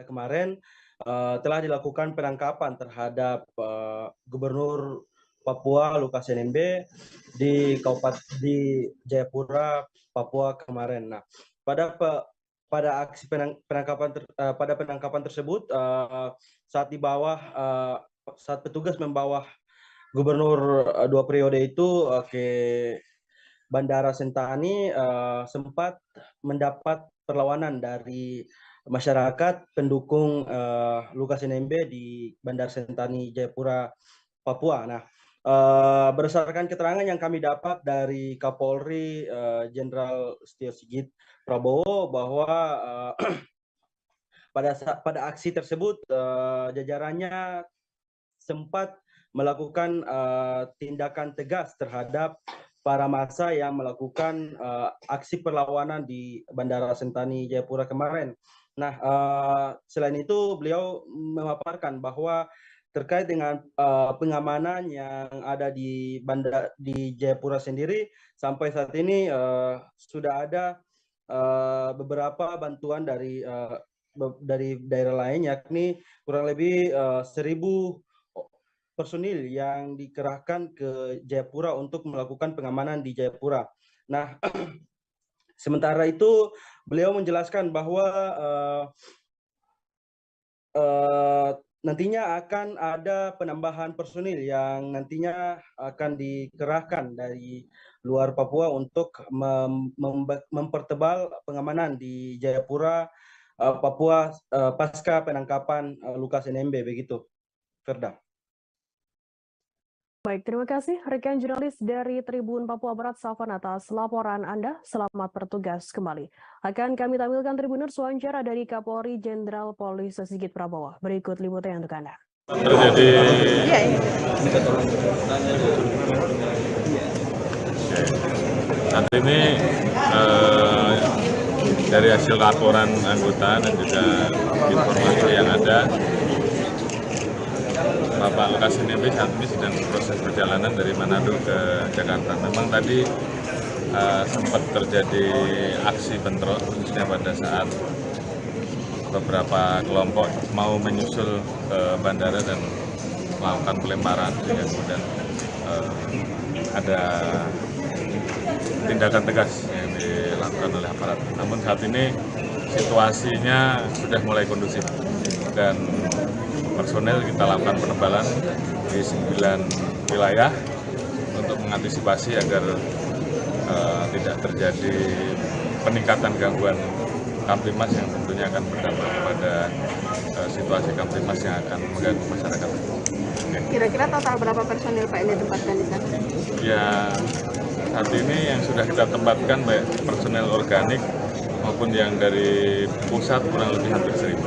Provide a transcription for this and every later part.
kemarin telah dilakukan penangkapan terhadap Gubernur Papua Lukas NMB di Jayapura, Papua kemarin. Nah, pada aksi penangkapan tersebut saat petugas membawa Gubernur 2 periode itu ke Bandara Sentani, sempat mendapat perlawanan dari masyarakat pendukung Lukas NMB di Bandara Sentani, Jayapura, Papua. Nah, berdasarkan keterangan yang kami dapat dari Kapolri Jenderal Setio Sigit Prabowo bahwa pada aksi tersebut jajarannya sempat melakukan tindakan tegas terhadap para massa yang melakukan aksi perlawanan di Bandara Sentani Jayapura kemarin. Nah, selain itu beliau memaparkan bahwa terkait dengan pengamanan yang ada di Jayapura sendiri, sampai saat ini sudah ada beberapa bantuan dari daerah lain, yakni kurang lebih 1.000 personil yang dikerahkan ke Jayapura untuk melakukan pengamanan di Jayapura. Nah, sementara itu beliau menjelaskan bahwa nantinya akan ada penambahan personil yang nantinya akan dikerahkan dari luar Papua untuk mempertebal pengamanan di Jayapura, Papua pasca penangkapan Lukas NMB, begitu, Firda. Baik, terima kasih rekan jurnalis dari Tribun Papua Barat, Safan, atas laporan Anda. Selamat bertugas kembali. Akan kami tampilkan Tribuners wawancara dari Kapolri Jenderal Polisi Sigit Prabowo. Berikut liputannya untuk Anda. Saat ini dari hasil laporan anggota dan juga informasi yang ada, Bapak Lukas NMB saat ini sedang proses perjalanan dari Manado ke Jakarta. Memang tadi sempat terjadi aksi bentrok, khususnya pada saat beberapa kelompok mau menyusul ke bandara dan melakukan pelemparan, sehingga kemudian ada tindakan tegas yang dilakukan oleh aparat. Namun saat ini situasinya sudah mulai kondusif dan personel kita lakukan penebalan di 9 wilayah untuk mengantisipasi agar tidak terjadi peningkatan gangguan Kamtimas yang tentunya akan berdampak kepada situasi Kamtimas yang akan mengganggu masyarakat. Kira-kira total berapa personil Pak ini ditempatkan di sana? Ya, saat ini yang sudah kita tempatkan baik personel organik maupun yang dari pusat kurang lebih hampir 1.000.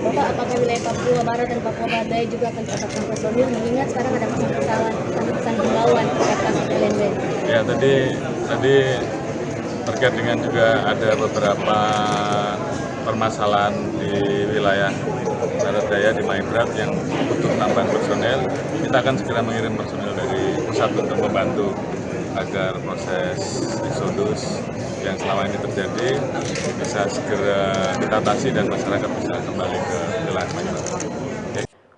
Bapak, apakah wilayah Papua Barat dan Papua Badai juga akan ditempatkan personil, mengingat sekarang ada pesan himbauan terkait kasus LNB? Ya, tadi terkait dengan juga ada beberapa permasalahan di wilayah Barat Daya di Maibrat yang butuh tambahan personel. Kita akan segera mengirim personel dari pusat untuk membantu agar proses eksodus yang selama ini terjadi bisa segera ditatasi dan masyarakat bisa kembali ke wilayah Maibrat.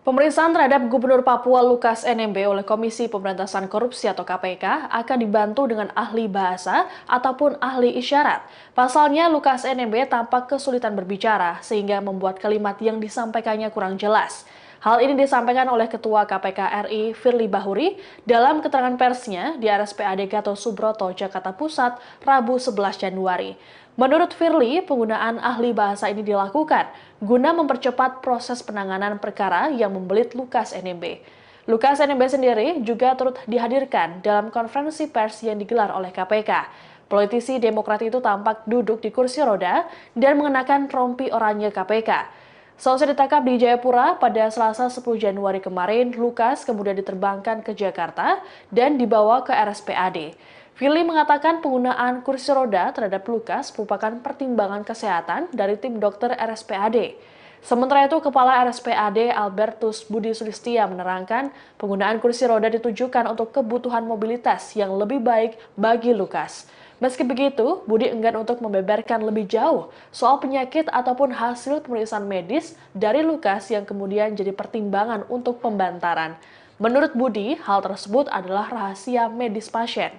Pemeriksaan terhadap Gubernur Papua Lukas NMB oleh Komisi Pemberantasan Korupsi atau KPK akan dibantu dengan ahli bahasa ataupun ahli isyarat. Pasalnya, Lukas NMB tampak kesulitan berbicara sehingga membuat kalimat yang disampaikannya kurang jelas. Hal ini disampaikan oleh Ketua KPK RI Firly Bahuri dalam keterangan persnya di RSPAD Gatot Subroto, Jakarta Pusat, Rabu 11 Januari. Menurut Firly, penggunaan ahli bahasa ini dilakukan guna mempercepat proses penanganan perkara yang membelit Lukas NMB. Lukas NMB sendiri juga turut dihadirkan dalam konferensi pers yang digelar oleh KPK. Politisi Demokrat itu tampak duduk di kursi roda dan mengenakan rompi oranye KPK. Seusai ditangkap di Jayapura pada Selasa 10 Januari kemarin, Lukas kemudian diterbangkan ke Jakarta dan dibawa ke RSPAD. Firly mengatakan penggunaan kursi roda terhadap Lukas merupakan pertimbangan kesehatan dari tim dokter RSPAD. Sementara itu, Kepala RSPAD Albertus Budi Sulistia menerangkan penggunaan kursi roda ditujukan untuk kebutuhan mobilitas yang lebih baik bagi Lukas. Meski begitu, Budi enggan untuk membeberkan lebih jauh soal penyakit ataupun hasil pemeriksaan medis dari Lukas yang kemudian jadi pertimbangan untuk pembantaran. Menurut Budi, hal tersebut adalah rahasia medis pasien.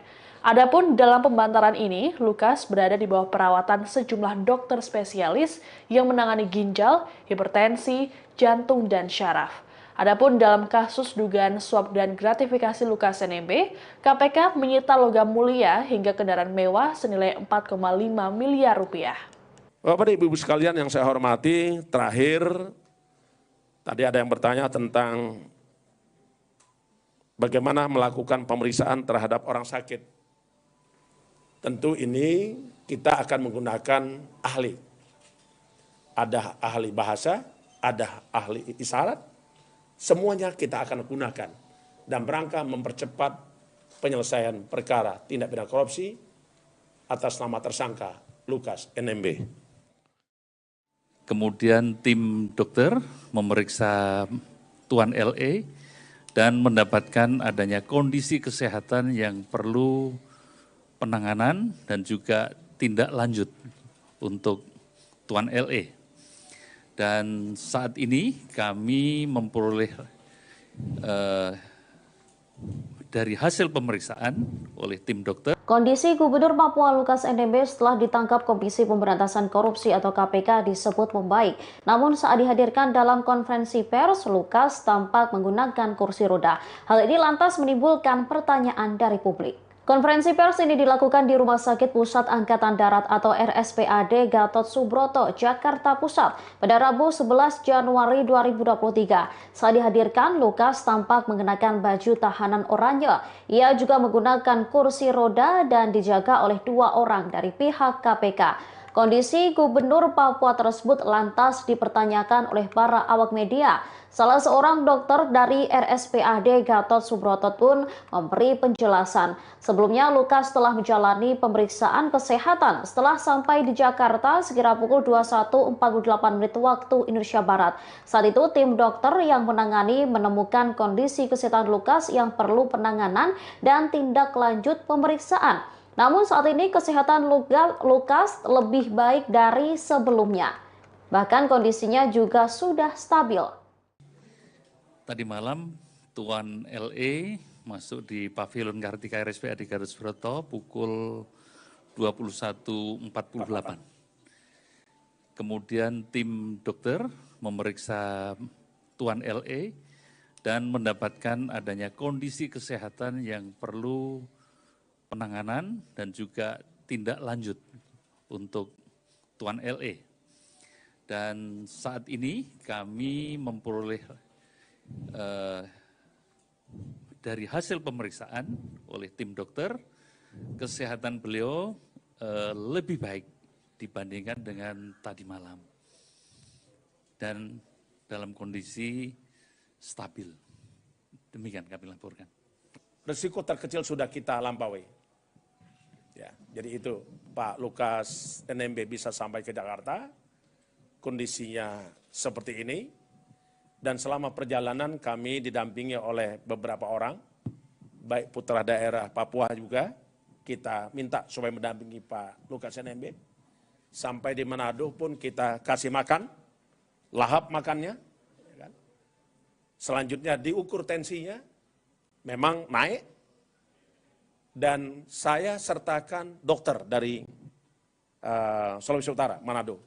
Adapun dalam pembantaran ini, Lukas berada di bawah perawatan sejumlah dokter spesialis yang menangani ginjal, hipertensi, jantung, dan syaraf. Adapun dalam kasus dugaan suap dan gratifikasi Lukas NMB, KPK menyita logam mulia hingga kendaraan mewah senilai 4,5 miliar rupiah. Bapak dan Ibu sekalian yang saya hormati, terakhir tadi ada yang bertanya tentang bagaimana melakukan pemeriksaan terhadap orang sakit. Tentu ini kita akan menggunakan ahli. Ada ahli bahasa, ada ahli isyarat, semuanya kita akan gunakan dan berangka mempercepat penyelesaian perkara tindak pidana korupsi atas nama tersangka Lukas NMB. Kemudian tim dokter memeriksa Tuan LE dan mendapatkan adanya kondisi kesehatan yang perlu penanganan dan juga tindak lanjut untuk Tuan LE. Dan saat ini kami memperoleh dari hasil pemeriksaan oleh tim dokter. Kondisi Gubernur Papua Lukas NMB setelah ditangkap Komisi Pemberantasan Korupsi atau KPK disebut membaik. Namun saat dihadirkan dalam konferensi pers, Lukas tampak menggunakan kursi roda. Hal ini lantas menimbulkan pertanyaan dari publik. Konferensi pers ini dilakukan di Rumah Sakit Pusat Angkatan Darat atau RSPAD Gatot Subroto, Jakarta Pusat pada Rabu 11 Januari 2023. Saat dihadirkan, Lukas tampak mengenakan baju tahanan oranye. Ia juga menggunakan kursi roda dan dijaga oleh 2 orang dari pihak KPK. Kondisi Gubernur Papua tersebut lantas dipertanyakan oleh para awak media. Salah seorang dokter dari RSPAD Gatot Subroto pun memberi penjelasan. Sebelumnya Lukas telah menjalani pemeriksaan kesehatan setelah sampai di Jakarta sekira pukul 21.48 waktu Indonesia Barat. Saat itu tim dokter yang menangani menemukan kondisi kesehatan Lukas yang perlu penanganan dan tindak lanjut pemeriksaan. Namun saat ini kesehatan Lukas lebih baik dari sebelumnya. Bahkan kondisinya juga sudah stabil. Tadi malam Tuan LE masuk di Pavilion Kartika RSPAD Gatot Subroto pukul 21.48. Kemudian tim dokter memeriksa Tuan LE dan mendapatkan adanya kondisi kesehatan yang perlu penanganan dan juga tindak lanjut untuk Tuan LE. Dan saat ini kami memperoleh dari hasil pemeriksaan oleh tim dokter, kesehatan beliau lebih baik dibandingkan dengan tadi malam. Dan dalam kondisi stabil. Demikian kami laporkan. Risiko terkecil sudah kita lampaui. Ya, jadi itu Pak Lukas NMB bisa sampai ke Jakarta, kondisinya seperti ini, dan selama perjalanan kami didampingi oleh beberapa orang, baik putra daerah Papua juga, kita minta supaya mendampingi Pak Lukas NMB. Sampai di Manado pun kita kasih makan, lahap makannya. Selanjutnya diukur tensinya, memang naik, dan saya sertakan dokter dari Sulawesi Utara, Manado.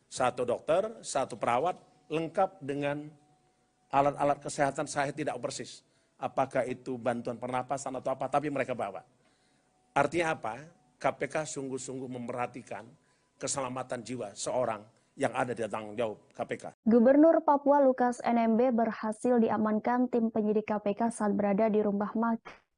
1 dokter, 1 perawat, lengkap dengan alat-alat kesehatan. Saya tidak persis apakah itu bantuan pernapasan atau apa, tapi mereka bawa. Artinya apa? KPK sungguh-sungguh memperhatikan keselamatan jiwa seorang yang ada di tanggung jawab KPK. Gubernur Papua Lukas NMB berhasil diamankan tim penyidik KPK saat berada di rumah makan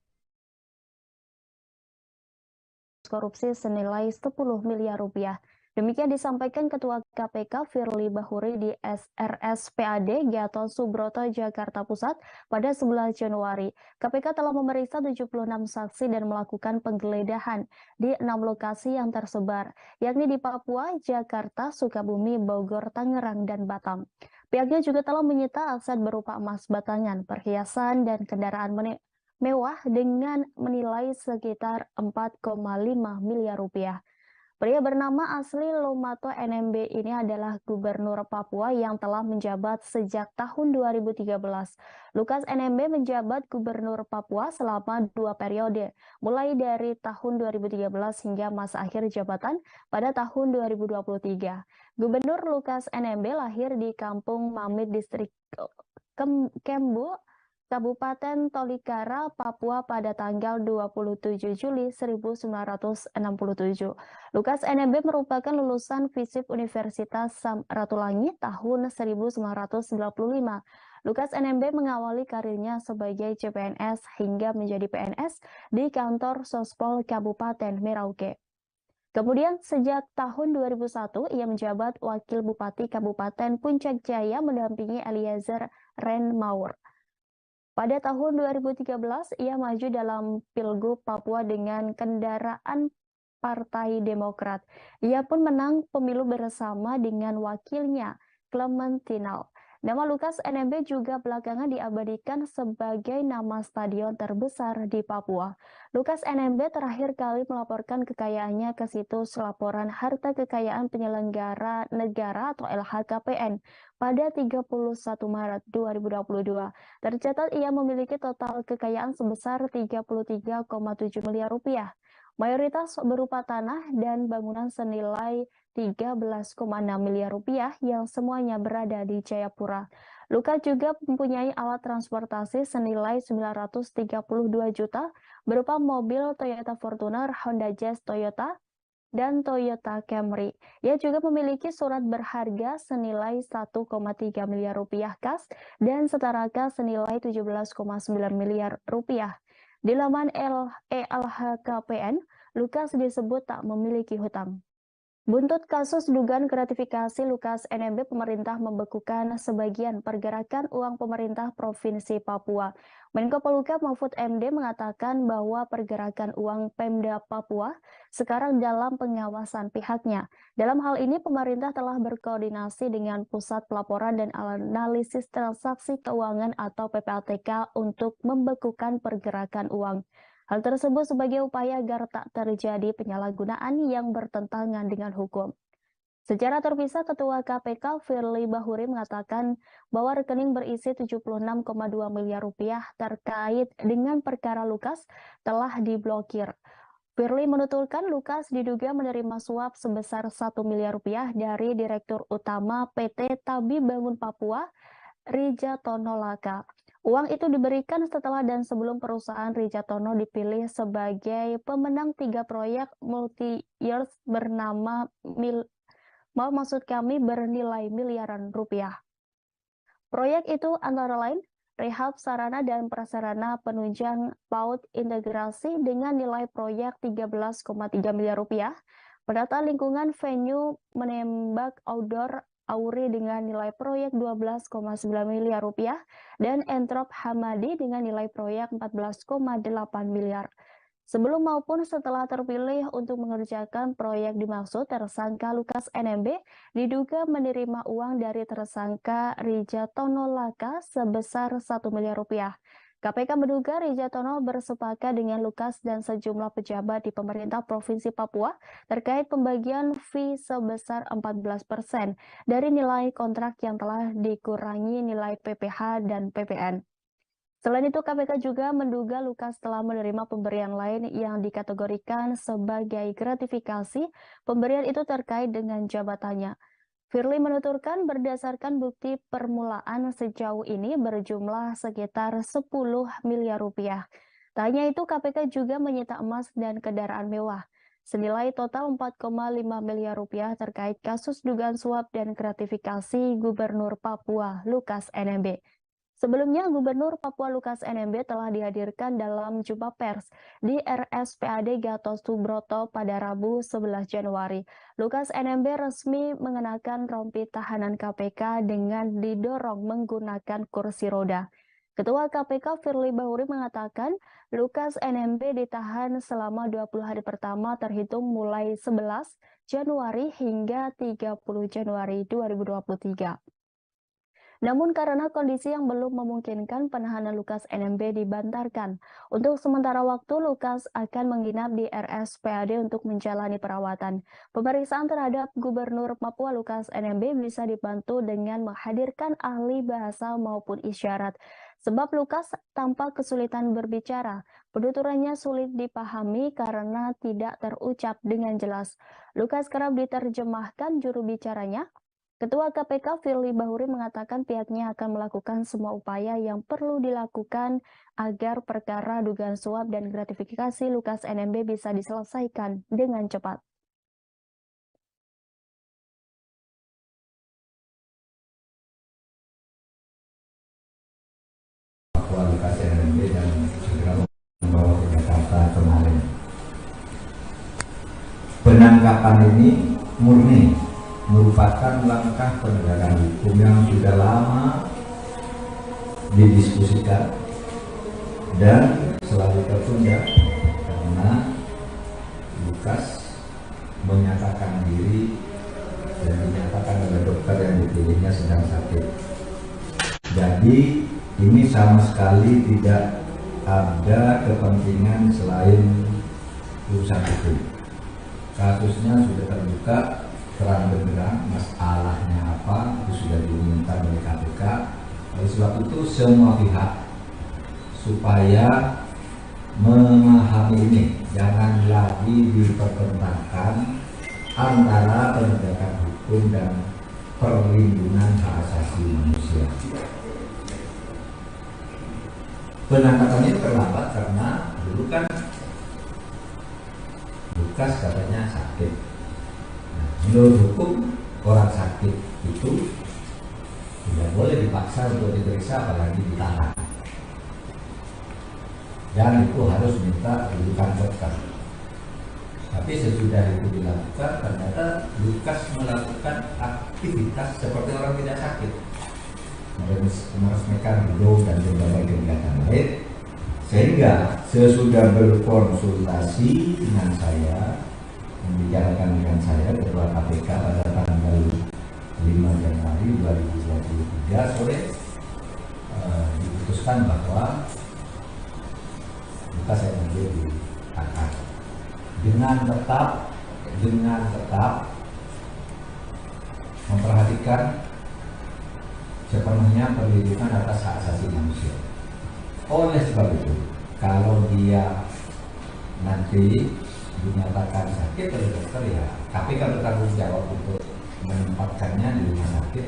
korupsi senilai 10 miliar rupiah. Demikian disampaikan Ketua KPK Firly Bahuri di RSPAD Gatot Subroto, Jakarta Pusat pada 11 Januari. KPK telah memeriksa 76 saksi dan melakukan penggeledahan di 6 lokasi yang tersebar, yakni di Papua, Jakarta, Sukabumi, Bogor, Tangerang, dan Batam. Pihaknya juga telah menyita aset berupa emas batangan, perhiasan, dan kendaraan mewah dengan menilai sekitar 4,5 miliar rupiah. Pria bernama asli Lomato NMB ini adalah Gubernur Papua yang telah menjabat sejak tahun 2013. Lukas NMB menjabat Gubernur Papua selama 2 periode, mulai dari tahun 2013 hingga masa akhir jabatan pada tahun 2023. Gubernur Lukas NMB lahir di Kampung Mamit, Distrik Kembu, Kabupaten Tolikara, Papua pada tanggal 27 Juli 1967. Lukas NMB merupakan lulusan FISIP Universitas Samratulangi tahun 1995. Lukas NMB mengawali karirnya sebagai CPNS hingga menjadi PNS di kantor Sospol Kabupaten Merauke. Kemudian sejak tahun 2001 ia menjabat Wakil Bupati Kabupaten Puncak Jaya mendampingi Eliezer Renmaur. Pada tahun 2013, ia maju dalam Pilgub Papua dengan kendaraan Partai Demokrat. Ia pun menang pemilu bersama dengan wakilnya, Clementinal. Nama Lukas NMB juga belakangan diabadikan sebagai nama stadion terbesar di Papua. Lukas NMB terakhir kali melaporkan kekayaannya ke situs laporan harta kekayaan penyelenggara negara atau LHKPN pada 31 Maret 2022. Tercatat ia memiliki total kekayaan sebesar 33,7 miliar rupiah. Mayoritas berupa tanah dan bangunan senilai 13,6 miliar rupiah yang semuanya berada di Jayapura. Lukas juga mempunyai alat transportasi senilai 932 juta berupa mobil Toyota Fortuner, Honda Jazz Toyota, dan Toyota Camry. Ia juga memiliki surat berharga senilai 1,3 miliar rupiah kas dan setara kas senilai 17,9 miliar rupiah. Di laman LHKPN, Lukas disebut tak memiliki hutang. Buntut kasus dugaan gratifikasi Lukas NMB, pemerintah membekukan sebagian pergerakan uang pemerintah Provinsi Papua. Menko Polhukam Mahfud MD mengatakan bahwa pergerakan uang Pemda Papua sekarang dalam pengawasan pihaknya. Dalam hal ini, pemerintah telah berkoordinasi dengan Pusat Pelaporan dan Analisis Transaksi Keuangan atau PPATK untuk membekukan pergerakan uang. Hal tersebut sebagai upaya agar tak terjadi penyalahgunaan yang bertentangan dengan hukum. Secara terpisah, Ketua KPK Firly Bahuri mengatakan bahwa rekening berisi 76,2 miliar rupiah terkait dengan perkara Lukas telah diblokir. Firly menuturkan Lukas diduga menerima suap sebesar 1 miliar rupiah dari Direktur Utama PT Tabi Bangun Papua, Rijatono Laka. Uang itu diberikan setelah dan sebelum perusahaan Rijatono dipilih sebagai pemenang 3 proyek multi-years bernilai miliaran rupiah. Proyek itu antara lain rehab sarana dan prasarana penunjang PAUD integrasi dengan nilai proyek 13,3 miliar rupiah, penata lingkungan venue menembak outdoor Auri dengan nilai proyek 12,9 miliar rupiah, dan Entrop Hamadi dengan nilai proyek 14,8 miliar. Sebelum maupun setelah terpilih untuk mengerjakan proyek dimaksud, tersangka Lukas NMB diduga menerima uang dari tersangka Rijatono Laka sebesar 1 miliar rupiah. KPK menduga Rijatono bersepakat dengan Lukas dan sejumlah pejabat di pemerintah Provinsi Papua terkait pembagian fee sebesar 14% dari nilai kontrak yang telah dikurangi nilai PPh dan PPN. Selain itu, KPK juga menduga Lukas telah menerima pemberian lain yang dikategorikan sebagai gratifikasi. Pemberian itu terkait dengan jabatannya. Firly menuturkan berdasarkan bukti permulaan sejauh ini berjumlah sekitar 10 miliar rupiah. Tak hanya itu, KPK juga menyita emas dan kendaraan mewah senilai total 4,5 miliar rupiah terkait kasus dugaan suap dan gratifikasi Gubernur Papua Lukas NMB. Sebelumnya, Gubernur Papua Lukas NMB telah dihadirkan dalam jumpa pers di RSPAD Gatot Subroto pada Rabu 11 Januari. Lukas NMB resmi mengenakan rompi tahanan KPK dengan didorong menggunakan kursi roda. Ketua KPK Firly Bahuri mengatakan Lukas NMB ditahan selama 20 hari pertama terhitung mulai 11 Januari hingga 30 Januari 2023. Namun karena kondisi yang belum memungkinkan, penahanan Lukas NMB dibantarkan. Untuk sementara waktu, Lukas akan menginap di RSPAD untuk menjalani perawatan. Pemeriksaan terhadap Gubernur Papua Lukas NMB bisa dibantu dengan menghadirkan ahli bahasa maupun isyarat. Sebab Lukas tampak kesulitan berbicara. Penuturannya sulit dipahami karena tidak terucap dengan jelas. Lukas kerap diterjemahkan juru bicaranya. Ketua KPK Firly Bahuri mengatakan pihaknya akan melakukan semua upaya yang perlu dilakukan agar perkara dugaan suap dan gratifikasi Lukas NMB bisa diselesaikan dengan cepat. Lukas NMB dan segera membawa ke Jakarta kemarin. Penangkapan ini murni merupakan langkah penegakan hukum yang sudah lama didiskusikan dan selalu tertunda karena Lukas menyatakan diri dan dinyatakan oleh dokter yang dipilihnya sedang sakit. Jadi ini sama sekali tidak ada kepentingan selain urusan hukum. Kasusnya sudah terbuka terang benderang, masalahnya apa itu sudah diumumkan oleh KPK. Oleh sebab itu semua pihak supaya memahami ini, jangan lagi dipertentangkan antara penegakan hukum dan perlindungan hak asasi manusia. Penangkapan ini terlambat karena dulu kan Lukas katanya sakit. Nah, menurut hukum orang sakit itu tidak boleh dipaksa untuk diperiksa apalagi ditahan. Dan itu harus minta rujukan dokter. Tapi sesudah itu dilakukan, ternyata Lukas melakukan aktivitas seperti orang tidak sakit, meresmikan gedung dan berbagai kegiatan lain, sehingga sesudah berkonsultasi dengan saya, membicarakan dengan saya Ketua KPK pada tanggal 5 Januari 2023 sore, diputuskan bahwa Lukas NMB ditahan dengan tetap memperhatikan sepenuhnya perlindungan atas hak asasi manusia. Oleh sebab itu, kalau dia nanti dinyatakan sakit oleh dokter, ya KPK bertanggung jawab untuk menempatkannya di rumah sakit.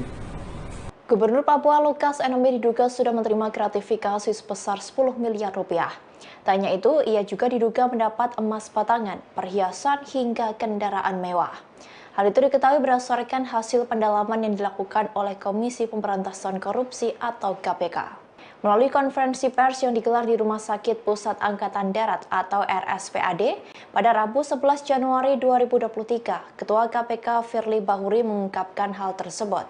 Gubernur Papua Lukas NMB diduga sudah menerima gratifikasi sebesar 10 miliar rupiah. Tak hanya itu, ia juga diduga mendapat emas batangan, perhiasan hingga kendaraan mewah. Hal itu diketahui berdasarkan hasil pendalaman yang dilakukan oleh Komisi Pemberantasan Korupsi atau KPK. Melalui konferensi pers yang digelar di Rumah Sakit Pusat Angkatan Darat atau RSPAD pada Rabu 11 Januari 2023, Ketua KPK Firly Bahuri mengungkapkan hal tersebut.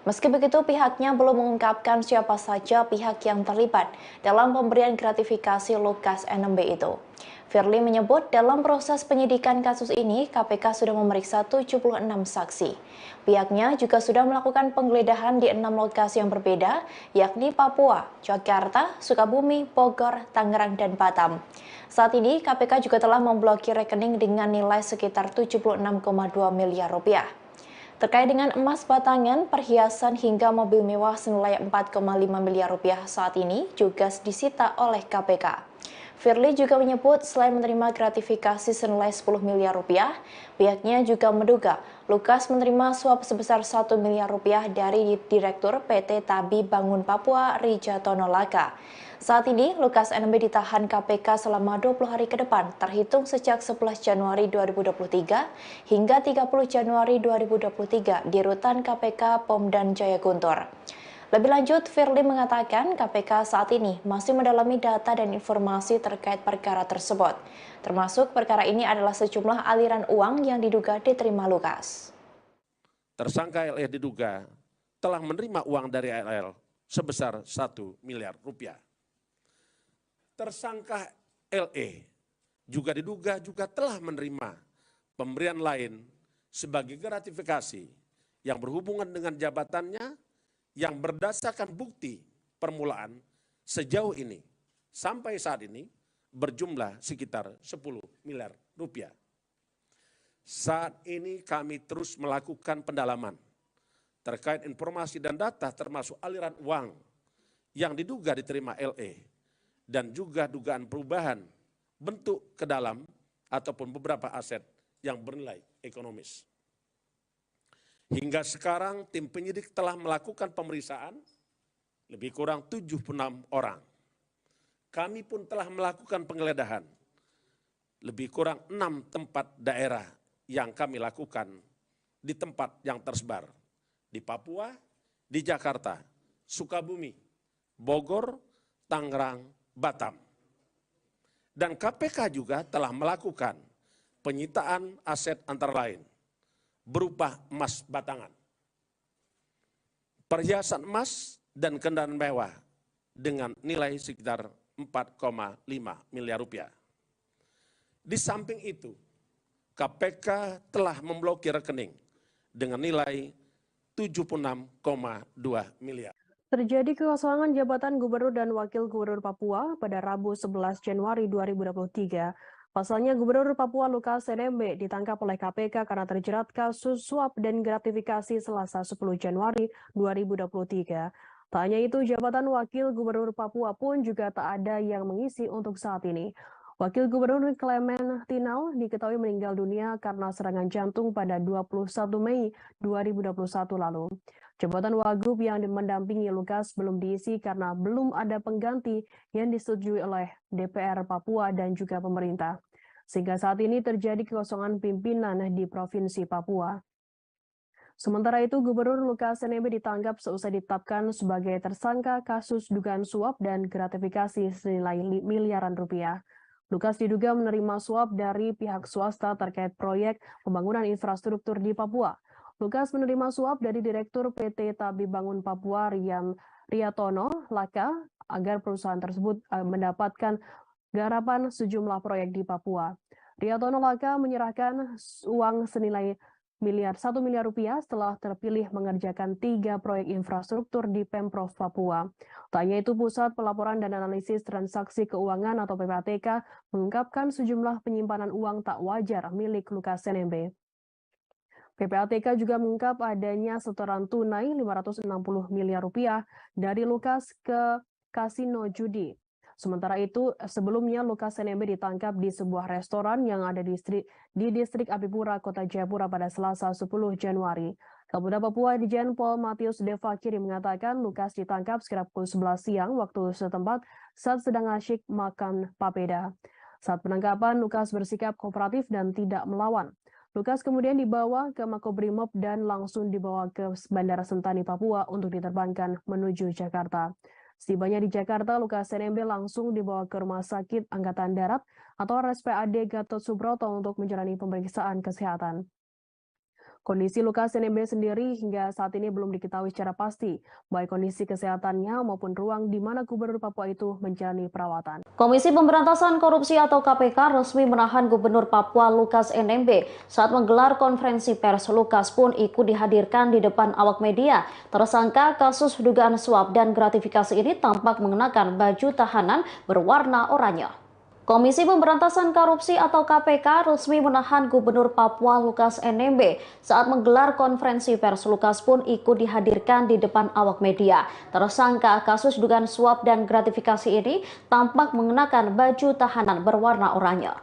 Meski begitu, pihaknya belum mengungkapkan siapa saja pihak yang terlibat dalam pemberian gratifikasi Lukas NMB itu. Firly menyebut dalam proses penyidikan kasus ini, KPK sudah memeriksa 76 saksi. Pihaknya juga sudah melakukan penggeledahan di 6 lokasi yang berbeda, yakni Papua, Jakarta, Sukabumi, Bogor, Tangerang, dan Batam. Saat ini, KPK juga telah memblokir rekening dengan nilai sekitar 76,2 miliar rupiah. Terkait dengan emas batangan, perhiasan hingga mobil mewah senilai 4,5 miliar rupiah saat ini juga disita oleh KPK. Firly juga menyebut selain menerima gratifikasi senilai 10 miliar rupiah, pihaknya juga menduga Lukas menerima suap sebesar 1 miliar rupiah dari Direktur PT Tabi Bangun Papua Rijatono Laka. Saat ini, Lukas NMB ditahan KPK selama 20 hari ke depan, terhitung sejak 11 Januari 2023 hingga 30 Januari 2023 di Rutan KPK Pomdan Jaya Guntur. Lebih lanjut, Firly mengatakan KPK saat ini masih mendalami data dan informasi terkait perkara tersebut. Termasuk perkara ini adalah sejumlah aliran uang yang diduga diterima Lukas. Tersangka LE diduga telah menerima uang dari ALL sebesar 1 miliar rupiah. Tersangka LE juga diduga telah menerima pemberian lain sebagai gratifikasi yang berhubungan dengan jabatannya yang berdasarkan bukti permulaan sejauh ini, sampai saat ini berjumlah sekitar 10 miliar rupiah. Saat ini kami terus melakukan pendalaman terkait informasi dan data termasuk aliran uang yang diduga diterima LE dan juga dugaan perubahan bentuk ke dalam ataupun beberapa aset yang bernilai ekonomis. Hingga sekarang tim penyidik telah melakukan pemeriksaan lebih kurang 76 orang. Kami pun telah melakukan penggeledahan lebih kurang 6 tempat daerah yang kami lakukan di tempat yang tersebar di Papua, di Jakarta, Sukabumi, Bogor, Tangerang, Batam. Dan KPK juga telah melakukan penyitaan aset antara lain berupa emas batangan, perhiasan emas dan kendaraan mewah dengan nilai sekitar 4,5 miliar rupiah. Di samping itu, KPK telah memblokir rekening dengan nilai 76,2 miliar. Terjadi kekosongan jabatan Gubernur dan Wakil Gubernur Papua pada Rabu 11 Januari 2023. Pasalnya Gubernur Papua Lukas NMB ditangkap oleh KPK karena terjerat kasus suap dan gratifikasi Selasa 10 Januari 2023. Tak hanya itu, jabatan Wakil Gubernur Papua pun juga tak ada yang mengisi untuk saat ini. Wakil Gubernur Clement Tinau diketahui meninggal dunia karena serangan jantung pada 21 Mei 2021 lalu. Jabatan Wagub yang mendampingi Lukas belum diisi karena belum ada pengganti yang disetujui oleh DPR Papua dan juga pemerintah. Sehingga saat ini terjadi kekosongan pimpinan di Provinsi Papua. Sementara itu, Gubernur Lukas NMB ditangkap seusai ditetapkan sebagai tersangka kasus dugaan suap dan gratifikasi senilai miliaran rupiah. Lukas diduga menerima suap dari pihak swasta terkait proyek pembangunan infrastruktur di Papua. Lukas menerima suap dari Direktur PT Tabib Bangun Papua Riyatono Laka agar perusahaan tersebut mendapatkan garapan sejumlah proyek di Papua. Riyatono Laka menyerahkan uang senilai 1 miliar rupiah setelah terpilih mengerjakan 3 proyek infrastruktur di Pemprov Papua. Tak hanya itu, Pusat Pelaporan dan Analisis Transaksi Keuangan atau PPATK mengungkapkan sejumlah penyimpanan uang tak wajar milik Lukas NMB. PPATK juga mengungkap adanya setoran tunai 560 miliar rupiah dari Lukas ke kasino judi. Sementara itu, sebelumnya Lukas NMB ditangkap di sebuah restoran yang ada di distrik Apipura, Kota Jayapura pada Selasa 10 Januari. Kapolda Papua Irjen Pol Matius Devakiri mengatakan Lukas ditangkap sekitar pukul 11 siang waktu setempat saat sedang asyik makan papeda. Saat penangkapan, Lukas bersikap kooperatif dan tidak melawan. Lukas kemudian dibawa ke Makobrimob dan langsung dibawa ke Bandara Sentani, Papua untuk diterbangkan menuju Jakarta. Setibanya di Jakarta, Lukas NMB langsung dibawa ke Rumah Sakit Angkatan Darat atau RSPAD Gatot Subroto untuk menjalani pemeriksaan kesehatan. Kondisi Lukas NMB sendiri hingga saat ini belum diketahui secara pasti, baik kondisi kesehatannya maupun ruang di mana Gubernur Papua itu menjalani perawatan. Komisi Pemberantasan Korupsi atau KPK resmi menahan Gubernur Papua Lukas NMB. Saat menggelar konferensi pers, Lukas pun ikut dihadirkan di depan awak media. Tersangka kasus dugaan suap dan gratifikasi ini tampak mengenakan baju tahanan berwarna oranye. Komisi Pemberantasan Korupsi atau KPK resmi menahan Gubernur Papua Lukas NMB. Saat menggelar konferensi pers, Lukas pun ikut dihadirkan di depan awak media. Tersangka kasus dugaan suap dan gratifikasi ini tampak mengenakan baju tahanan berwarna oranye.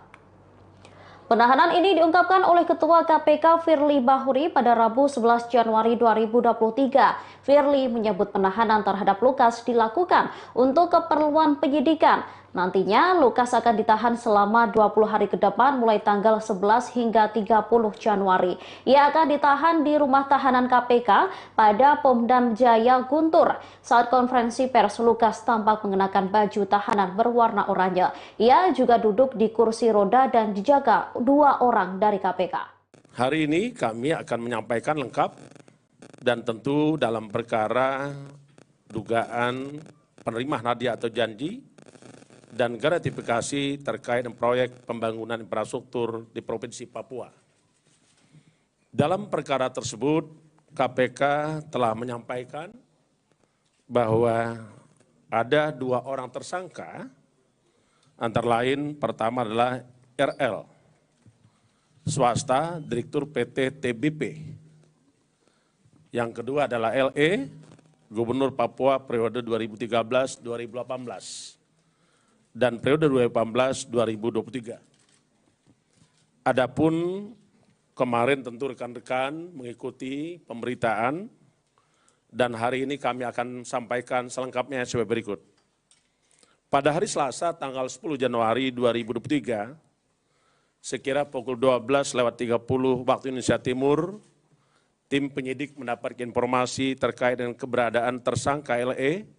Penahanan ini diungkapkan oleh Ketua KPK Firly Bahuri pada Rabu 11 Januari 2023. Firly menyebut penahanan terhadap Lukas dilakukan untuk keperluan penyidikan. Nantinya Lukas akan ditahan selama 20 hari ke depan mulai tanggal 11 hingga 30 Januari. Ia akan ditahan di rumah tahanan KPK pada Pom Jaya Guntur. Saat konferensi pers, Lukas tampak mengenakan baju tahanan berwarna oranye. Ia juga duduk di kursi roda dan dijaga 2 orang dari KPK. Hari ini kami akan menyampaikan lengkap dan tentu dalam perkara dugaan penerima hadiah atau janji dan gratifikasi terkait proyek pembangunan infrastruktur di Provinsi Papua. Dalam perkara tersebut, KPK telah menyampaikan bahwa ada 2 orang tersangka, antara lain pertama adalah RL, swasta, Direktur PT TBP. Yang kedua adalah LE, Gubernur Papua periode 2013-2018 dan periode 2018-2023. Adapun kemarin tentu rekan-rekan mengikuti pemberitaan dan hari ini kami akan sampaikan selengkapnya sebagai berikut. Pada hari Selasa tanggal 10 Januari 2023, sekira pukul 12.30 waktu Indonesia Timur, tim penyidik mendapat informasi terkait dengan keberadaan tersangka LE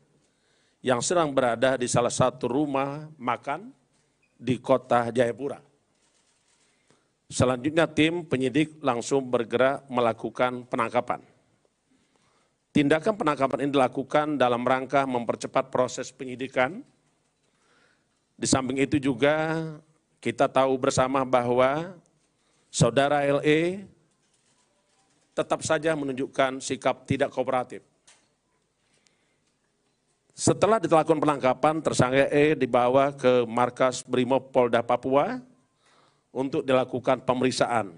yang sedang berada di salah satu rumah makan di kota Jayapura. Selanjutnya tim penyidik langsung bergerak melakukan penangkapan. Tindakan penangkapan ini dilakukan dalam rangka mempercepat proses penyidikan. Di samping itu juga kita tahu bersama bahwa saudara LE tetap saja menunjukkan sikap tidak kooperatif. Setelah dilakukan penangkapan, tersangka E dibawa ke markas Brimob Polda Papua untuk dilakukan pemeriksaan.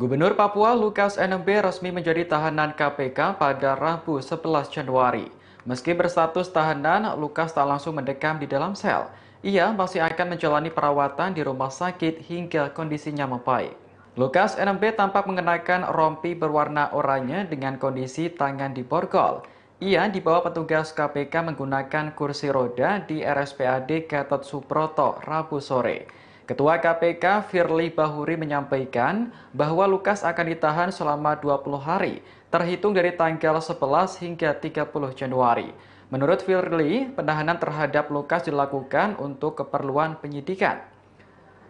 Gubernur Papua Lukas NMB resmi menjadi tahanan KPK pada Rabu 11 Januari. Meski berstatus tahanan, Lukas tak langsung mendekam di dalam sel. Ia masih akan menjalani perawatan di rumah sakit hingga kondisinya membaik. Lukas NMB tampak mengenakan rompi berwarna oranye dengan kondisi tangan diborgol. Ia dibawa petugas KPK menggunakan kursi roda di RSPAD Gatot Subroto Rabu sore. Ketua KPK Firly Bahuri menyampaikan bahwa Lukas akan ditahan selama 20 hari, terhitung dari tanggal 11 hingga 30 Januari. Menurut Firly, penahanan terhadap Lukas dilakukan untuk keperluan penyidikan.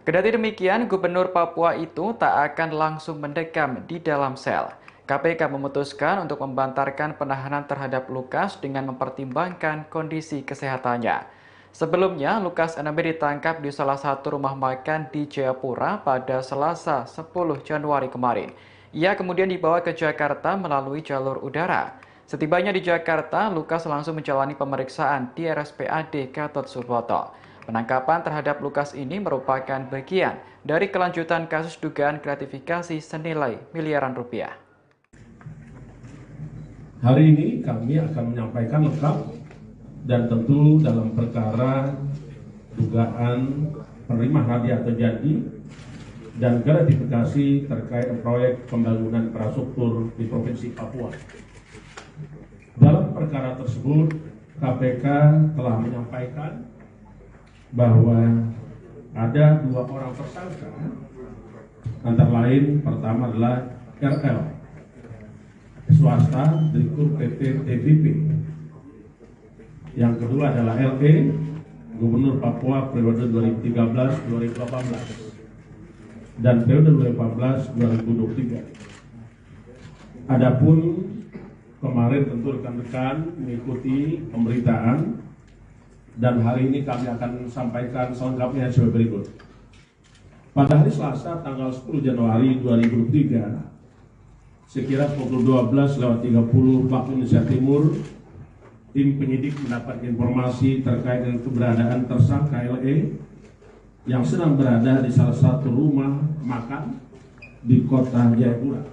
Kendati demikian, Gubernur Papua itu tak akan langsung mendekam di dalam sel. KPK memutuskan untuk membantarkan penahanan terhadap Lukas dengan mempertimbangkan kondisi kesehatannya. Sebelumnya, Lukas NMB ditangkap di salah satu rumah makan di Jayapura pada Selasa 10 Januari kemarin. Ia kemudian dibawa ke Jakarta melalui jalur udara. Setibanya di Jakarta, Lukas langsung menjalani pemeriksaan di RSPAD Gatot Subroto. Penangkapan terhadap Lukas ini merupakan bagian dari kelanjutan kasus dugaan gratifikasi senilai miliaran rupiah. Hari ini kami akan menyampaikan lengkap dan tentu dalam perkara dugaan penerima hadiah atau janji dan gratifikasi terkait proyek pembangunan infrastruktur di Provinsi Papua. Dalam perkara tersebut, KPK telah menyampaikan bahwa ada 2 orang tersangka, antara lain pertama adalah RL, swasta, Direktur PT TBP. Yang kedua adalah LE, Gubernur Papua periode 2013-2018 dan periode 2014-2023. Adapun kemarin tentu rekan-rekan mengikuti pemberitaan dan hari ini kami akan sampaikan selengkapnya sebagai berikut. Pada hari Selasa tanggal 10 Januari 2023, sekira pukul 12.30 waktu Indonesia Timur, tim penyidik mendapat informasi terkait dengan keberadaan tersangka LE yang sedang berada di salah satu rumah makan di kota Jayapura.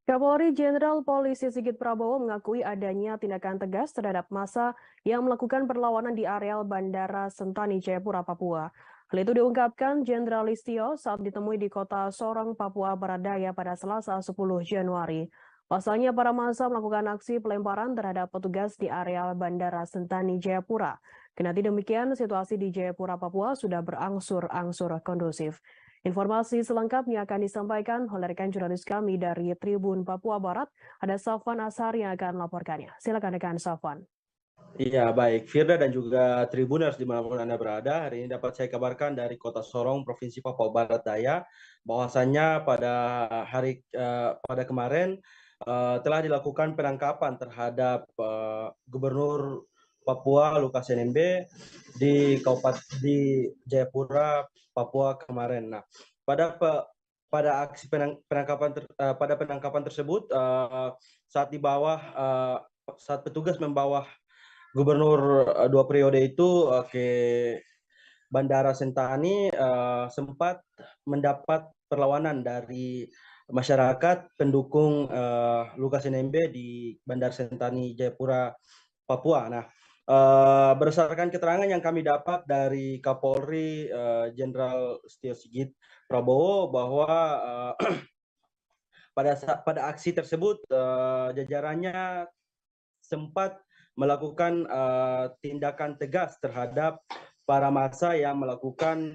Kapolri Jenderal Polisi Sigit Prabowo mengakui adanya tindakan tegas terhadap massa yang melakukan perlawanan di areal Bandara Sentani Jayapura, Papua. Hal itu diungkapkan Jenderal Listio saat ditemui di kota Sorong, Papua Barat Daya pada Selasa 10 Januari. Pasalnya para massa melakukan aksi pelemparan terhadap petugas di areal Bandara Sentani Jayapura. Kendati demikian, situasi di Jayapura, Papua sudah berangsur-angsur kondusif. Informasi selengkapnya akan disampaikan oleh rekan jurnalis kami dari Tribun Papua Barat. Ada Safwan Ashar yang akan melaporkannya. Silakan rekan Safwan. Iya, baik. Firda dan juga Tribuners dimanapun Anda berada, hari ini dapat saya kabarkan dari Kota Sorong, Provinsi Papua Barat Daya, bahwasannya pada kemarin telah dilakukan penangkapan terhadap Gubernur Papua Lukas NMB di Jayapura, Papua kemarin. Nah, pada aksi penangkapan tersebut, saat di bawah saat petugas membawa gubernur 2 periode itu ke Bandara Sentani sempat mendapat perlawanan dari masyarakat pendukung Lukas NMB di Bandara Sentani Jayapura, Papua. Nah, berdasarkan keterangan yang kami dapat dari Kapolri Jenderal Setio Sigit Prabowo bahwa pada aksi tersebut jajarannya sempat melakukan tindakan tegas terhadap para massa yang melakukan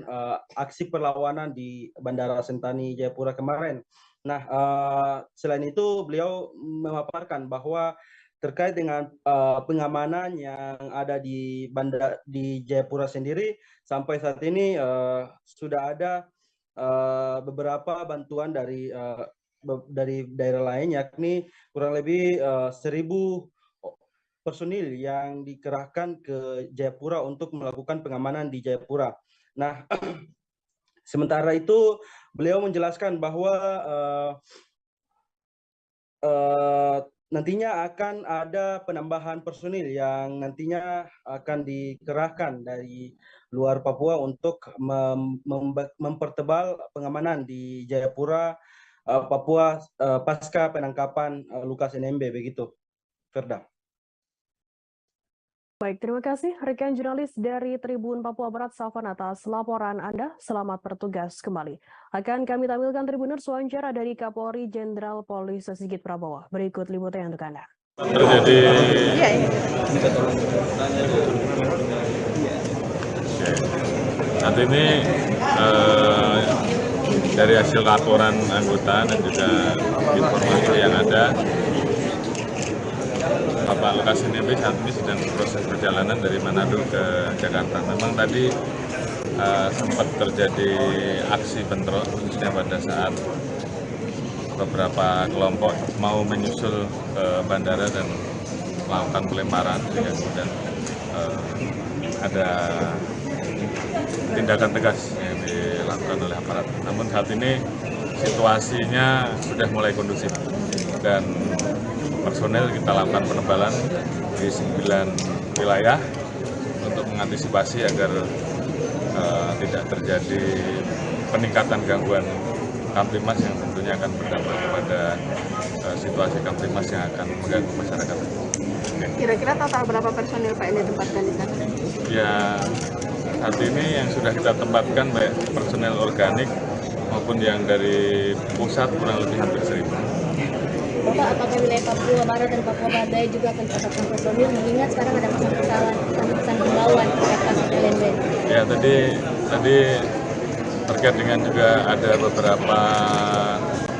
aksi perlawanan di Bandara Sentani Jayapura kemarin. Nah, selain itu beliau memaparkan bahwa terkait dengan pengamanan yang ada di Jayapura sendiri, sampai saat ini sudah ada beberapa bantuan dari daerah lain, yakni kurang lebih 1.000 personil yang dikerahkan ke Jayapura untuk melakukan pengamanan di Jayapura. Nah, sementara itu beliau menjelaskan bahwa nantinya akan ada penambahan personil yang nantinya akan dikerahkan dari luar Papua untuk mempertebal pengamanan di Jayapura, Papua pasca penangkapan Lukas NMB, begitu, Firda. Baik, terima kasih rekan jurnalis dari Tribun Papua Barat, Safan, atas laporan Anda. Selamat bertugas kembali. Akan kami tampilkan Tribuners wawancara dari Kapolri Jenderal Polisi Sigit Prabowo. Berikut liputannya untuk Anda. Terjadi saat ini dari hasil laporan anggota dan juga informasi yang ada, Bapak Lukas NMB saat ini sedang proses perjalanan dari Manado ke Jakarta. Memang tadi sempat terjadi aksi bentrok, khususnya pada saat beberapa kelompok mau menyusul ke bandara dan melakukan pelemparan, sehingga kemudian ada tindakan tegas yang dilakukan oleh aparat. Namun saat ini situasinya sudah mulai kondusif dan personel kita lakukan penebalan di 9 wilayah untuk mengantisipasi agar tidak terjadi peningkatan gangguan Kamtimas yang tentunya akan berdampak kepada situasi Kamtimas yang akan mengganggu masyarakat. Kira-kira total berapa personil Pak yang ditempatkan di sana? Ya, saat ini yang sudah kita tempatkan baik personel organik maupun yang dari pusat kurang lebih hampir 1.000. Bapak, apakah wilayah Papua Barat dan Papua Badai juga akan ditempatkan personil, mengingat sekarang ada pesan himbauan terkait kasus LNB? Ya, tadi terkait dengan juga ada beberapa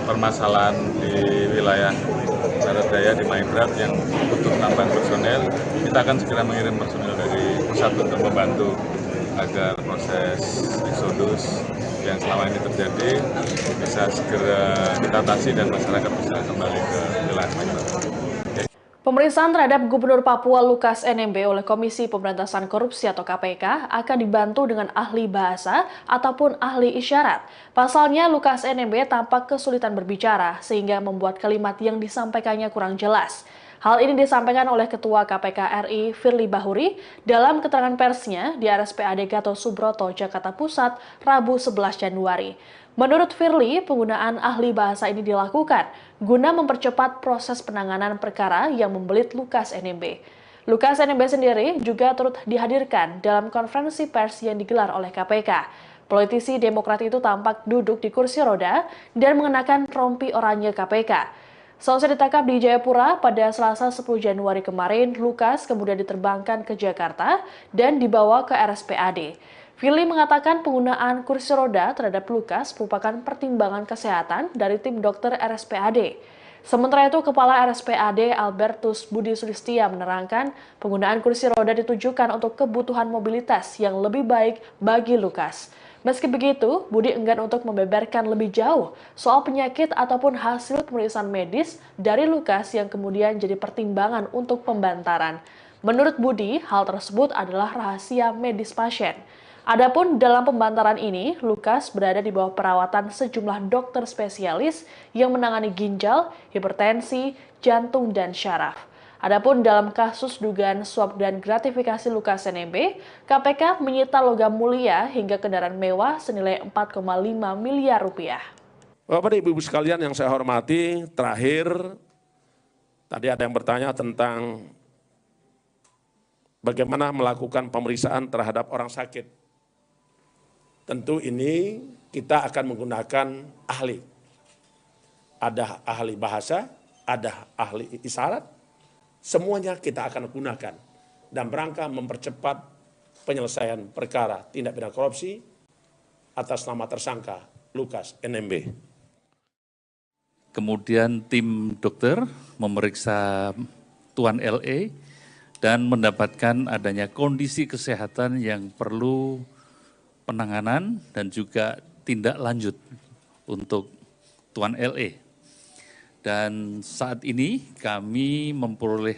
permasalahan di wilayah Barat Daya di Maibrat yang butuh tambahan personel. Kita akan segera mengirim personel dari pusat untuk membantu agar proses eksodus yang selama ini terjadi bisa segera diatasi dan masyarakat bisa kembali ke wilayah Maibrat. Pemeriksaan terhadap Gubernur Papua Lukas NMB oleh Komisi Pemberantasan Korupsi atau KPK akan dibantu dengan ahli bahasa ataupun ahli isyarat. Pasalnya, Lukas NMB tampak kesulitan berbicara sehingga membuat kalimat yang disampaikannya kurang jelas. Hal ini disampaikan oleh Ketua KPK RI Firly Bahuri dalam keterangan persnya di RSPAD Gatot Subroto, Jakarta Pusat, Rabu 11 Januari. Menurut Firly, penggunaan ahli bahasa ini dilakukan guna mempercepat proses penanganan perkara yang membelit Lukas NMB. Lukas NMB sendiri juga turut dihadirkan dalam konferensi pers yang digelar oleh KPK. Politisi Demokrat itu tampak duduk di kursi roda dan mengenakan rompi oranye KPK. Seusai ditangkap di Jayapura pada Selasa 10 Januari kemarin, Lukas kemudian diterbangkan ke Jakarta dan dibawa ke RSPAD. Firly mengatakan penggunaan kursi roda terhadap Lukas merupakan pertimbangan kesehatan dari tim dokter RSPAD. Sementara itu, Kepala RSPAD Albertus Budi Sulistia menerangkan penggunaan kursi roda ditujukan untuk kebutuhan mobilitas yang lebih baik bagi Lukas. Meski begitu, Budi enggan untuk membeberkan lebih jauh soal penyakit ataupun hasil pemeriksaan medis dari Lukas yang kemudian jadi pertimbangan untuk pembantaran. Menurut Budi, hal tersebut adalah rahasia medis pasien. Adapun dalam pembantaran ini, Lukas berada di bawah perawatan sejumlah dokter spesialis yang menangani ginjal, hipertensi, jantung, dan syaraf. Adapun dalam kasus dugaan suap dan gratifikasi Lukas NMB, KPK menyita logam mulia hingga kendaraan mewah senilai 4,5 miliar rupiah. Bapak dan Ibu sekalian yang saya hormati, terakhir tadi ada yang bertanya tentang bagaimana melakukan pemeriksaan terhadap orang sakit. Tentu ini kita akan menggunakan ahli. Ada ahli bahasa, ada ahli isyarat, semuanya kita akan gunakan dan berangka mempercepat penyelesaian perkara tindak pidana korupsi atas nama tersangka Lukas NMB. Kemudian tim dokter memeriksa Tuan LE dan mendapatkan adanya kondisi kesehatan yang perlu penanganan dan juga tindak lanjut untuk Tuan LE. Dan saat ini kami memperoleh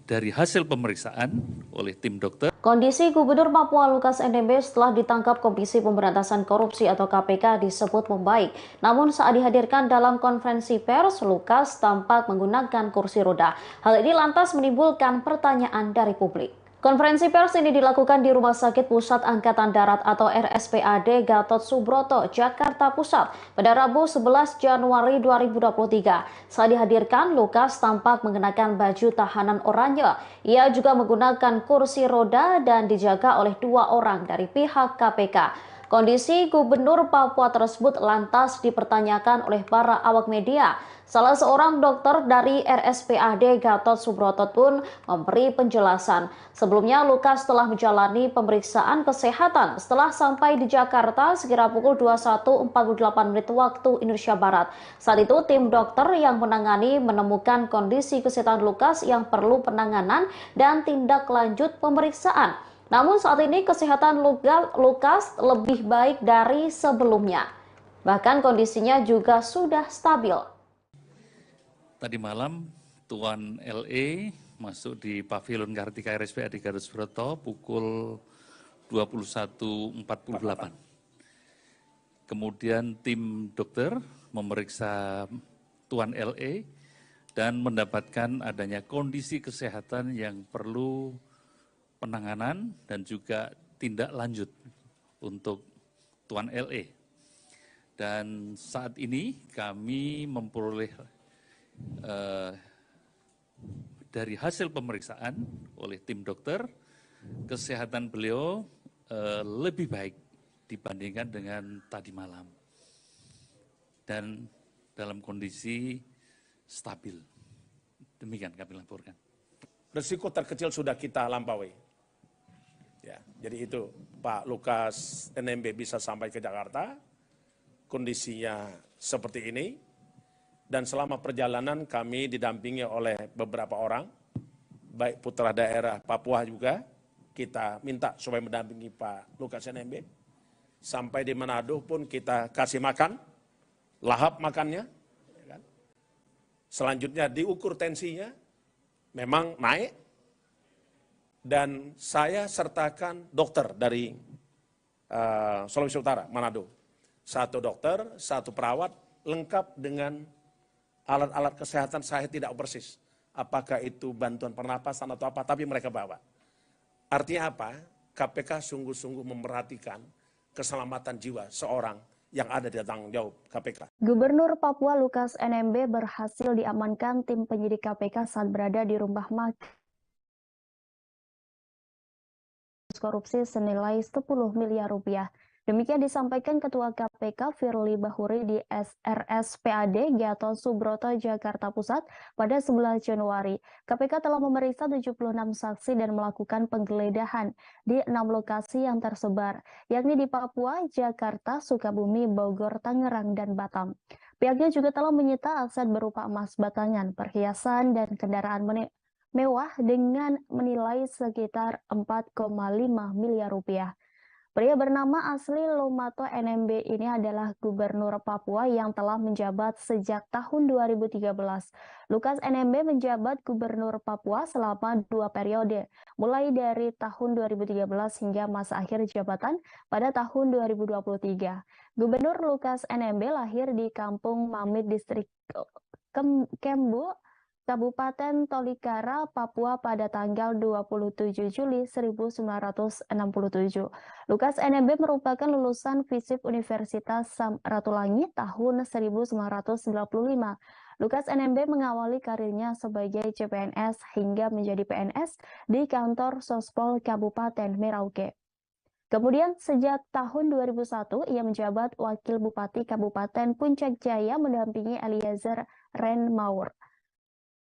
dari hasil pemeriksaan oleh tim dokter. Kondisi Gubernur Papua Lukas NMB setelah ditangkap Komisi Pemberantasan Korupsi atau KPK disebut membaik. Namun saat dihadirkan dalam konferensi pers, Lukas tampak menggunakan kursi roda. Hal ini lantas menimbulkan pertanyaan dari publik. Konferensi pers ini dilakukan di Rumah Sakit Pusat Angkatan Darat atau RSPAD Gatot Subroto, Jakarta Pusat pada Rabu 11 Januari 2023. Saat dihadirkan, Lukas tampak mengenakan baju tahanan oranye. Ia juga menggunakan kursi roda dan dijaga oleh 2 orang dari pihak KPK. Kondisi Gubernur Papua tersebut lantas dipertanyakan oleh para awak media. Salah seorang dokter dari RSPAD Gatot Subroto pun memberi penjelasan. Sebelumnya, Lukas telah menjalani pemeriksaan kesehatan setelah sampai di Jakarta sekira pukul 21.48 waktu Indonesia Barat. Saat itu, tim dokter yang menangani menemukan kondisi kesehatan Lukas yang perlu penanganan dan tindak lanjut pemeriksaan. Namun saat ini kesehatan Lukas lebih baik dari sebelumnya. Bahkan kondisinya juga sudah stabil. Tadi malam Tuan LE masuk di Pavilion Kartika RSPAD Gatot Subroto pukul 21.48. Kemudian tim dokter memeriksa Tuan LE dan mendapatkan adanya kondisi kesehatan yang perlu penanganan dan juga tindak lanjut untuk Tuan LE. Dan saat ini kami memperoleh dari hasil pemeriksaan oleh tim dokter, kesehatan beliau lebih baik dibandingkan dengan tadi malam. Dan dalam kondisi stabil. Demikian kami laporkan. Risiko terkecil sudah kita lampaui. Ya, jadi itu Pak Lukas NMB bisa sampai ke Jakarta, kondisinya seperti ini, dan selama perjalanan kami didampingi oleh beberapa orang, baik putra daerah Papua juga, kita minta supaya mendampingi Pak Lukas NMB, sampai di Manado pun kita kasih makan, lahap makannya, ya kan? Selanjutnya diukur tensinya, memang naik, dan saya sertakan dokter dari Sulawesi Utara, Manado. 1 dokter, 1 perawat, lengkap dengan alat-alat kesehatan. Saya tidak persis apakah itu bantuan pernapasan atau apa, tapi mereka bawa. Artinya apa? KPK sungguh-sungguh memperhatikan keselamatan jiwa seorang yang ada di tanggung jawab KPK. Gubernur Papua Lukas NMB berhasil diamankan tim penyidik KPK saat berada di rumah makan korupsi senilai 10 miliar rupiah. Demikian disampaikan Ketua KPK Firly Bahuri di RSPAD Gatot Subroto, Jakarta Pusat pada 11 Januari. KPK telah memeriksa 76 saksi dan melakukan penggeledahan di 6 lokasi yang tersebar, yakni di Papua, Jakarta, Sukabumi, Bogor, Tangerang, dan Batam. Pihaknya juga telah menyita aset berupa emas batangan, perhiasan, dan kendaraan mewah dengan menilai sekitar 4,5 miliar rupiah. Pria bernama asli Lomato NMB ini adalah Gubernur Papua yang telah menjabat sejak tahun 2013. Lukas NMB menjabat Gubernur Papua selama 2 periode, mulai dari tahun 2013 hingga masa akhir jabatan pada tahun 2023. Gubernur Lukas NMB lahir di Kampung Mamit, Distrik Kembu, Kabupaten Tolikara, Papua pada tanggal 27 Juli 1967. Lukas NMB merupakan lulusan FISIP Universitas Samratulangi tahun 1995. Lukas NMB mengawali karirnya sebagai CPNS hingga menjadi PNS di kantor Sospol Kabupaten Merauke. Kemudian sejak tahun 2001 ia menjabat Wakil Bupati Kabupaten Puncak Jaya mendampingi Eliezer Renmaur.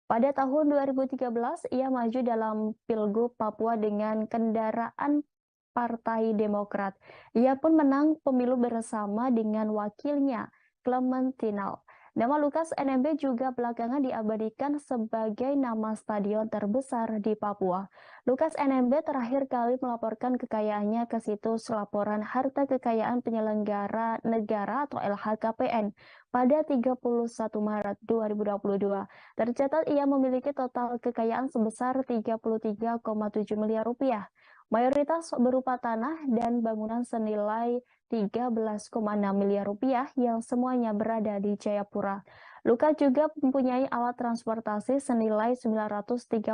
Pada tahun 2013 ia maju dalam Pilgub Papua dengan kendaraan Partai Demokrat. Ia pun menang pemilu bersama dengan wakilnya Clementinal. Nama Lukas NMB juga belakangan diabadikan sebagai nama stadion terbesar di Papua. Lukas NMB terakhir kali melaporkan kekayaannya ke situs laporan harta kekayaan penyelenggara negara atau LHKPN pada 31 Maret 2022. Tercatat ia memiliki total kekayaan sebesar 33,7 miliar rupiah. Mayoritas berupa tanah dan bangunan senilai 13,6 miliar rupiah yang semuanya berada di Jayapura. Lukas juga mempunyai alat transportasi senilai 932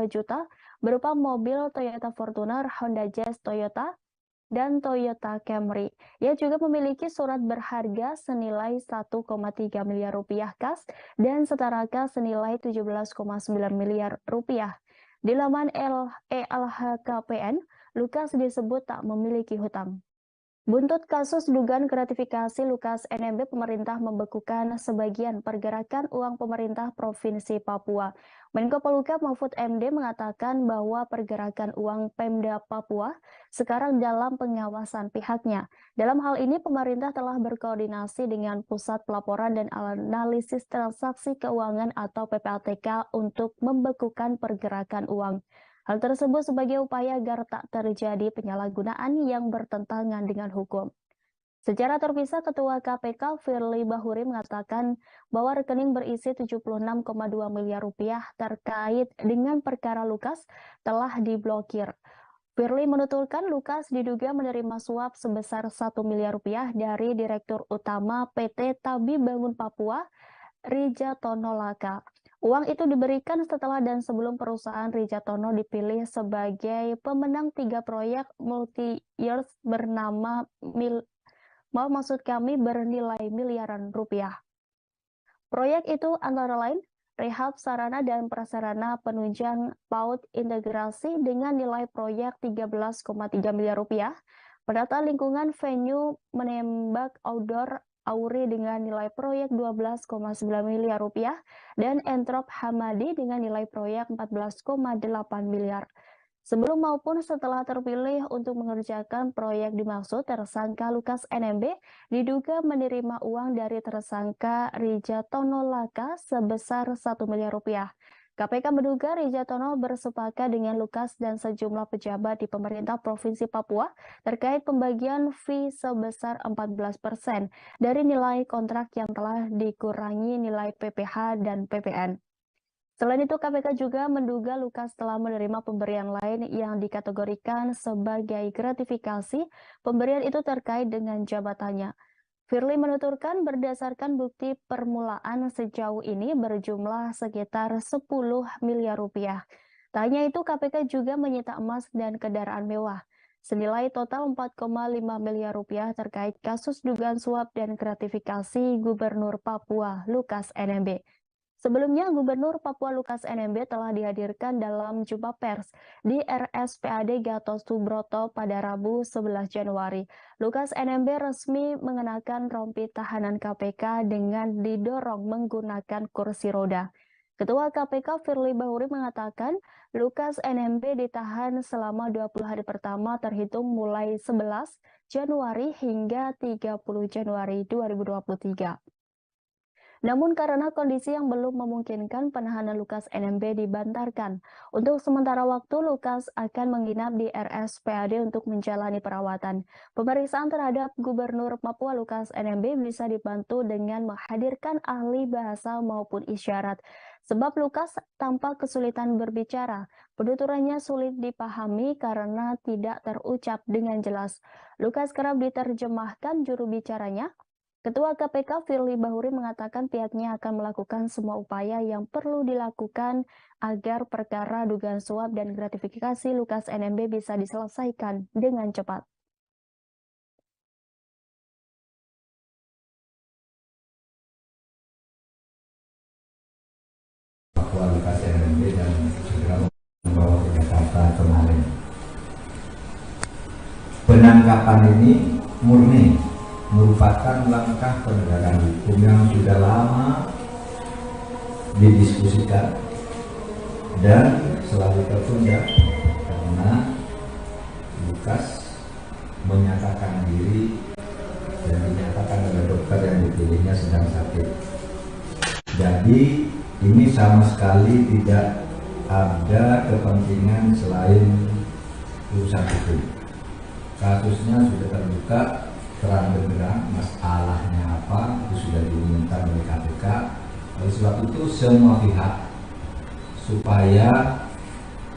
juta berupa mobil Toyota Fortuner, Honda Jazz Toyota, dan Toyota Camry. Ia juga memiliki surat berharga senilai 1,3 miliar rupiah kas dan setaraka senilai 17,9 miliar rupiah. Di laman LHKPN, Lukas disebut tak memiliki hutang. Buntut kasus dugaan gratifikasi Lukas NMB, pemerintah membekukan sebagian pergerakan uang pemerintah Provinsi Papua. Menko Polhukam Mahfud MD mengatakan bahwa pergerakan uang Pemda Papua sekarang dalam pengawasan pihaknya. Dalam hal ini, pemerintah telah berkoordinasi dengan Pusat Pelaporan dan Analisis Transaksi Keuangan atau PPATK untuk membekukan pergerakan uang. Hal tersebut sebagai upaya agar tak terjadi penyalahgunaan yang bertentangan dengan hukum. Secara terpisah, Ketua KPK Firly Bahuri mengatakan bahwa rekening berisi 76,2 miliar rupiah terkait dengan perkara Lukas telah diblokir. Firly menuturkan Lukas diduga menerima suap sebesar 1 miliar rupiah dari Direktur Utama PT Tabi Bangun Papua, Rijatono Laka. Uang itu diberikan setelah dan sebelum perusahaan Rijatono dipilih sebagai pemenang 3 proyek multi-years bernilai miliaran rupiah. Proyek itu antara lain rehab sarana dan prasarana penunjang PAUD integrasi dengan nilai proyek 13,3 miliar rupiah, penata lingkungan venue menembak outdoor Auri dengan nilai proyek 12,9 miliar rupiah, dan Entrop Hamadi dengan nilai proyek 14,8 miliar. Sebelum maupun setelah terpilih untuk mengerjakan proyek dimaksud, tersangka Lukas NMB diduga menerima uang dari tersangka Rijatono Laka sebesar 1 miliar rupiah. KPK menduga Rijatono bersepakat dengan Lukas dan sejumlah pejabat di pemerintah Provinsi Papua terkait pembagian fee sebesar 14% dari nilai kontrak yang telah dikurangi nilai PPh dan PPN. Selain itu, KPK juga menduga Lukas telah menerima pemberian lain yang dikategorikan sebagai gratifikasi. Pemberian itu terkait dengan jabatannya. Firly menuturkan berdasarkan bukti permulaan sejauh ini berjumlah sekitar 10 miliar rupiah. Tak hanya itu, KPK juga menyita emas dan kendaraan mewah senilai total 4,5 miliar rupiah terkait kasus dugaan suap dan gratifikasi Gubernur Papua Lukas NMB. Sebelumnya, Gubernur Papua Lukas NMB telah dihadirkan dalam jumpa pers di RSPAD Gatot Subroto pada Rabu 11 Januari. Lukas NMB resmi mengenakan rompi tahanan KPK dengan didorong menggunakan kursi roda. Ketua KPK Firly Bahuri mengatakan Lukas NMB ditahan selama 20 hari pertama terhitung mulai 11 Januari hingga 30 Januari 2023. Namun karena kondisi yang belum memungkinkan, penahanan Lukas NMB dibantarkan. Untuk sementara waktu, Lukas akan menginap di RSPAD untuk menjalani perawatan. Pemeriksaan terhadap Gubernur Papua Lukas NMB bisa dibantu dengan menghadirkan ahli bahasa maupun isyarat. Sebab Lukas tampak kesulitan berbicara. Penuturannya sulit dipahami karena tidak terucap dengan jelas. Lukas kerap diterjemahkan juru bicaranya Ketua KPK Firly Bahuri mengatakan pihaknya akan melakukan semua upaya yang perlu dilakukan agar perkara dugaan suap dan gratifikasi Lukas NMB bisa diselesaikan dengan cepat. Lukas NMB dan segera membawa ke Jakarta kemarin. Penangkapan ini murni merupakan langkah penegakan hukum yang sudah lama didiskusikan dan selalu tertunda karena Lukas menyatakan diri dan dinyatakan oleh dokter yang dipilihnya sedang sakit. Jadi ini sama sekali tidak ada kepentingan selain urusan hukum. Kasusnya sudah terbuka terang benderang, masalahnya apa itu sudah diumumkan oleh KPK. Oleh sebab itu semua pihak supaya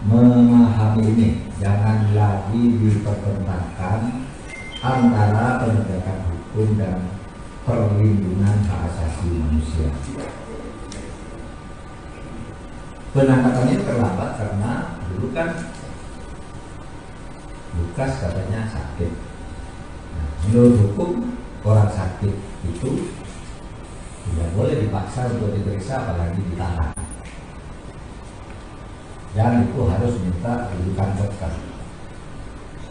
memahami ini, jangan lagi dipertentangkan antara penegakan hukum dan perlindungan hak asasi manusia. Penangkapan ini terlambat karena dulu kan Lukas katanya sakit. Nah, menurut hukum orang sakit itu tidak boleh dipaksa untuk diperiksa apalagi ditahan. Dan itu harus minta rujukan dokter.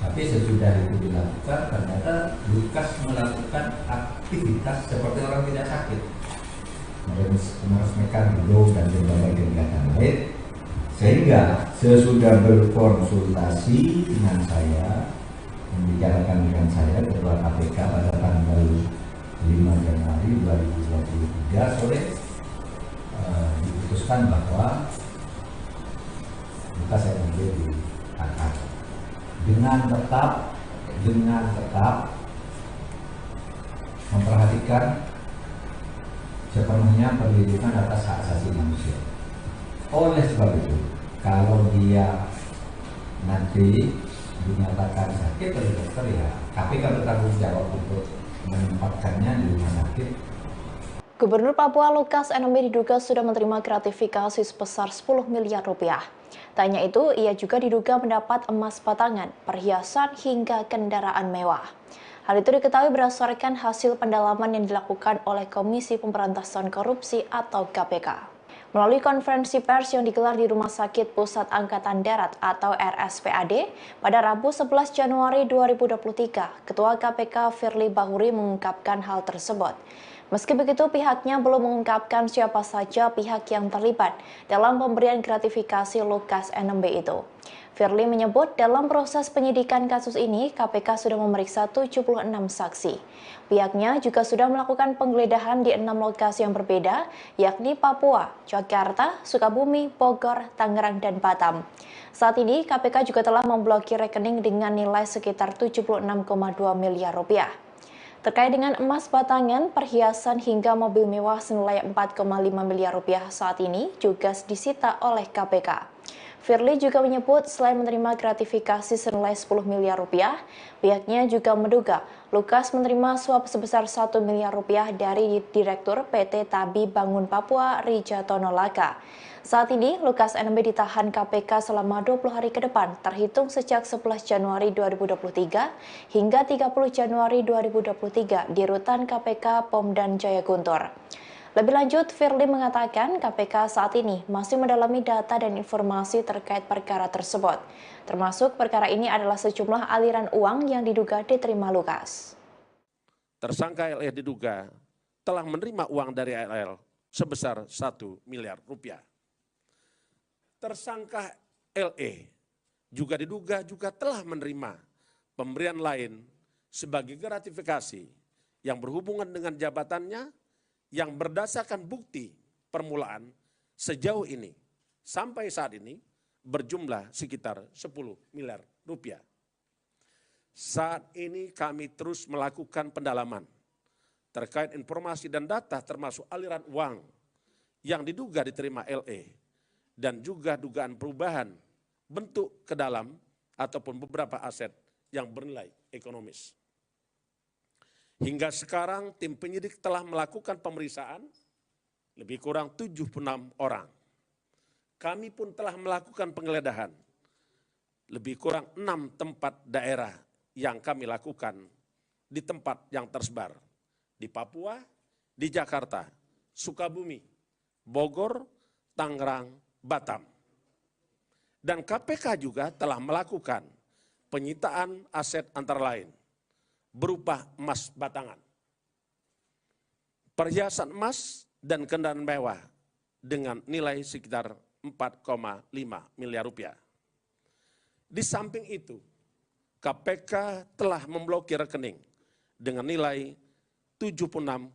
Tapi sesudah itu dilakukan, ternyata Lukas melakukan aktivitas seperti orang tidak sakit, meresmikan gedung dan berbagai kegiatan lain, sehingga sesudah berkonsultasi dengan saya, membicarakan dengan saya Ketua KPK pada tanggal 5 Januari 2023 sore, diputuskan bahwa Lukas NMB ditahan dengan tetap memperhatikan sepenuhnya perlindungan atas hak asasi manusia. Oleh sebab itu, kalau dia nanti dinyatakan sakit oleh dokter, ya KPK bertanggung jawab untuk menempatkannya di rumah sakit. Gubernur Papua Lukas NMB diduga sudah menerima gratifikasi sebesar 10 miliar rupiah. Tak hanya itu, ia juga diduga mendapat emas batangan, perhiasan hingga kendaraan mewah. Hal itu diketahui berdasarkan hasil pendalaman yang dilakukan oleh Komisi Pemberantasan Korupsi atau KPK. Melalui konferensi pers yang digelar di Rumah Sakit Pusat Angkatan Darat atau RSPAD pada Rabu 11 Januari 2023, Ketua KPK Firly Bahuri mengungkapkan hal tersebut. Meski begitu, pihaknya belum mengungkapkan siapa saja pihak yang terlibat dalam pemberian gratifikasi Lukas NMB itu. Firly menyebut dalam proses penyidikan kasus ini, KPK sudah memeriksa 76 saksi. Pihaknya juga sudah melakukan penggeledahan di 6 lokasi yang berbeda, yakni Papua, Jakarta, Sukabumi, Bogor, Tangerang, dan Batam. Saat ini, KPK juga telah memblokir rekening dengan nilai sekitar 76,2 miliar rupiah. Terkait dengan emas batangan, perhiasan hingga mobil mewah senilai 4,5 miliar rupiah saat ini juga disita oleh KPK. Firly juga menyebut selain menerima gratifikasi senilai 10 miliar rupiah, pihaknya juga menduga Lukas menerima suap sebesar 1 miliar rupiah dari Direktur PT Tabi Bangun Papua Rijatono Laka. Saat ini, Lukas NMB ditahan KPK selama 20 hari ke depan, terhitung sejak 11 Januari 2023 hingga 30 Januari 2023 di Rutan KPK Pomdan Jaya Guntur. Lebih lanjut, Firly mengatakan KPK saat ini masih mendalami data dan informasi terkait perkara tersebut. Termasuk perkara ini adalah sejumlah aliran uang yang diduga diterima Lukas. Tersangka LE diduga telah menerima uang dari ALL sebesar 1 miliar rupiah. Tersangka LE juga diduga telah menerima pemberian lain sebagai gratifikasi yang berhubungan dengan jabatannya yang berdasarkan bukti permulaan sejauh ini sampai saat ini berjumlah sekitar 10 miliar rupiah. Saat ini kami terus melakukan pendalaman terkait informasi dan data termasuk aliran uang yang diduga diterima LE dan juga dugaan perubahan bentuk ke dalam ataupun beberapa aset yang bernilai ekonomis. Hingga sekarang tim penyidik telah melakukan pemeriksaan lebih kurang 76 orang. Kami pun telah melakukan penggeledahan lebih kurang 6 tempat daerah yang kami lakukan di tempat yang tersebar di Papua, di Jakarta, Sukabumi, Bogor, Tangerang, Batam. Dan KPK juga telah melakukan penyitaan aset antara lain berupa emas batangan, perhiasan emas dan kendaraan mewah dengan nilai sekitar 4,5 miliar rupiah. Di samping itu, KPK telah memblokir rekening dengan nilai 76,2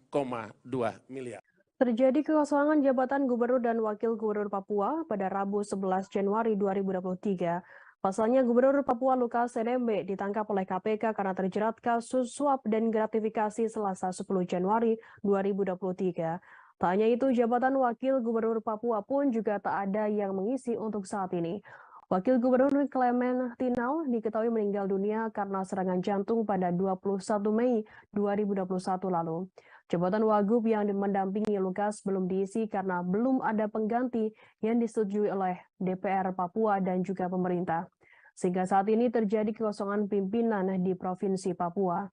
miliar. Terjadi kekosongan jabatan Gubernur dan Wakil Gubernur Papua pada Rabu 11 Januari 2023. Pasalnya Gubernur Papua Lukas NMB ditangkap oleh KPK karena terjerat kasus suap dan gratifikasi Selasa 10 Januari 2023. Tak hanya itu, jabatan Wakil Gubernur Papua pun juga tak ada yang mengisi untuk saat ini. Wakil Gubernur Clement Tinau diketahui meninggal dunia karena serangan jantung pada 21 Mei 2021 lalu. Jabatan Wagub yang mendampingi Lukas belum diisi karena belum ada pengganti yang disetujui oleh DPR Papua dan juga pemerintah. Sehingga saat ini terjadi kekosongan pimpinan di Provinsi Papua.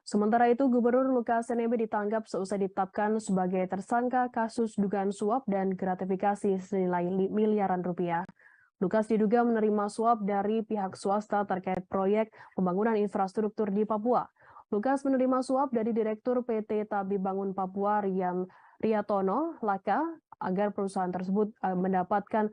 Sementara itu, Gubernur Lukas NMB ditangkap seusai ditetapkan sebagai tersangka kasus dugaan suap dan gratifikasi senilai miliaran rupiah. Lukas diduga menerima suap dari pihak swasta terkait proyek pembangunan infrastruktur di Papua. Lukas menerima suap dari Direktur PT Tabi Bangun Papua Riyatono Laka agar perusahaan tersebut mendapatkan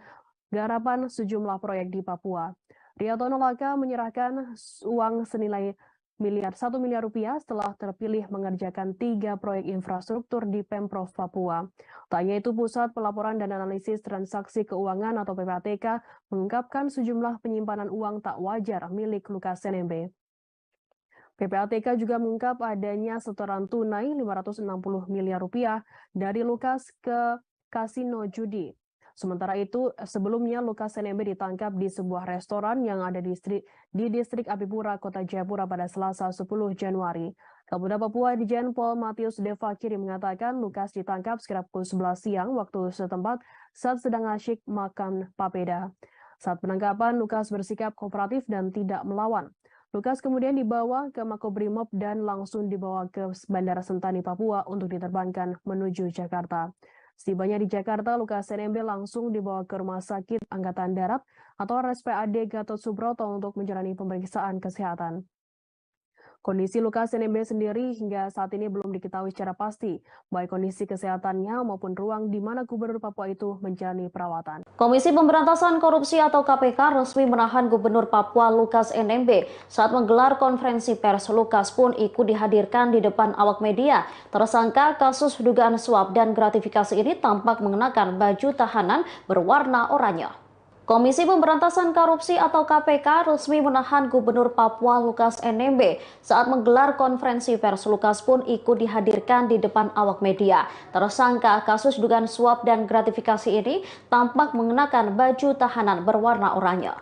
garapan sejumlah proyek di Papua. Riyatono Laka menyerahkan uang senilai 1 miliar rupiah setelah terpilih mengerjakan 3 proyek infrastruktur di Pemprov Papua. Tak hanya itu, Pusat Pelaporan dan Analisis Transaksi Keuangan atau PPATK mengungkapkan sejumlah penyimpanan uang tak wajar milik Lukas NMB. PPATK juga mengungkap adanya setoran tunai 560 miliar rupiah dari Lukas ke kasino judi. Sementara itu, sebelumnya Lukas NMB ditangkap di sebuah restoran yang ada di distrik Apipura, Kota Jayapura pada Selasa 10 Januari. Kapolda Papua Dijen Pol Matius Devakiri mengatakan Lukas ditangkap sekitar pukul 11 siang waktu setempat saat sedang asyik makan papeda. Saat penangkapan, Lukas bersikap kooperatif dan tidak melawan. Lukas kemudian dibawa ke Makobrimob dan langsung dibawa ke Bandara Sentani, Papua untuk diterbangkan menuju Jakarta. Setibanya di Jakarta, Lukas NMB langsung dibawa ke Rumah Sakit Angkatan Darat atau RSPAD Gatot Subroto untuk menjalani pemeriksaan kesehatan. Kondisi Lukas NMB sendiri hingga saat ini belum diketahui secara pasti, baik kondisi kesehatannya maupun ruang di mana Gubernur Papua itu menjalani perawatan. Komisi Pemberantasan Korupsi atau KPK resmi menahan Gubernur Papua Lukas NMB. Saat menggelar konferensi pers, Lukas pun ikut dihadirkan di depan awak media. Tersangka kasus dugaan suap dan gratifikasi ini tampak mengenakan baju tahanan berwarna oranye. Komisi Pemberantasan Korupsi atau KPK resmi menahan Gubernur Papua Lukas NMB. Saat menggelar konferensi pers, Lukas pun ikut dihadirkan di depan awak media. Tersangka kasus dugaan suap dan gratifikasi ini tampak mengenakan baju tahanan berwarna oranye.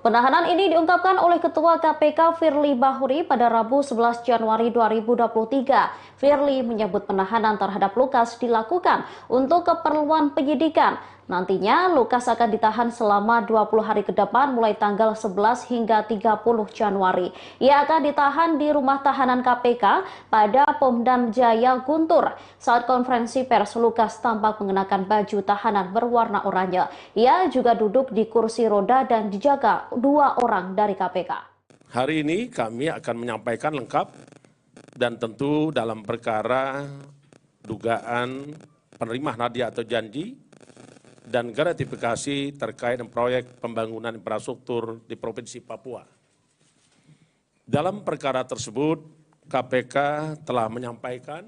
Penahanan ini diungkapkan oleh Ketua KPK Firly Bahuri pada Rabu 11 Januari 2023. Firly menyebut penahanan terhadap Lukas dilakukan untuk keperluan penyidikan. Nantinya Lukas akan ditahan selama 20 hari ke depan mulai tanggal 11 hingga 30 Januari. Ia akan ditahan di rumah tahanan KPK pada Pom Jaya Guntur. Saat konferensi pers, Lukas tampak mengenakan baju tahanan berwarna oranye. Ia juga duduk di kursi roda dan dijaga 2 orang dari KPK. Hari ini kami akan menyampaikan lengkap dan tentu dalam perkara dugaan penerima hadiah atau janji dan gratifikasi terkait dengan proyek pembangunan infrastruktur di Provinsi Papua. Dalam perkara tersebut, KPK telah menyampaikan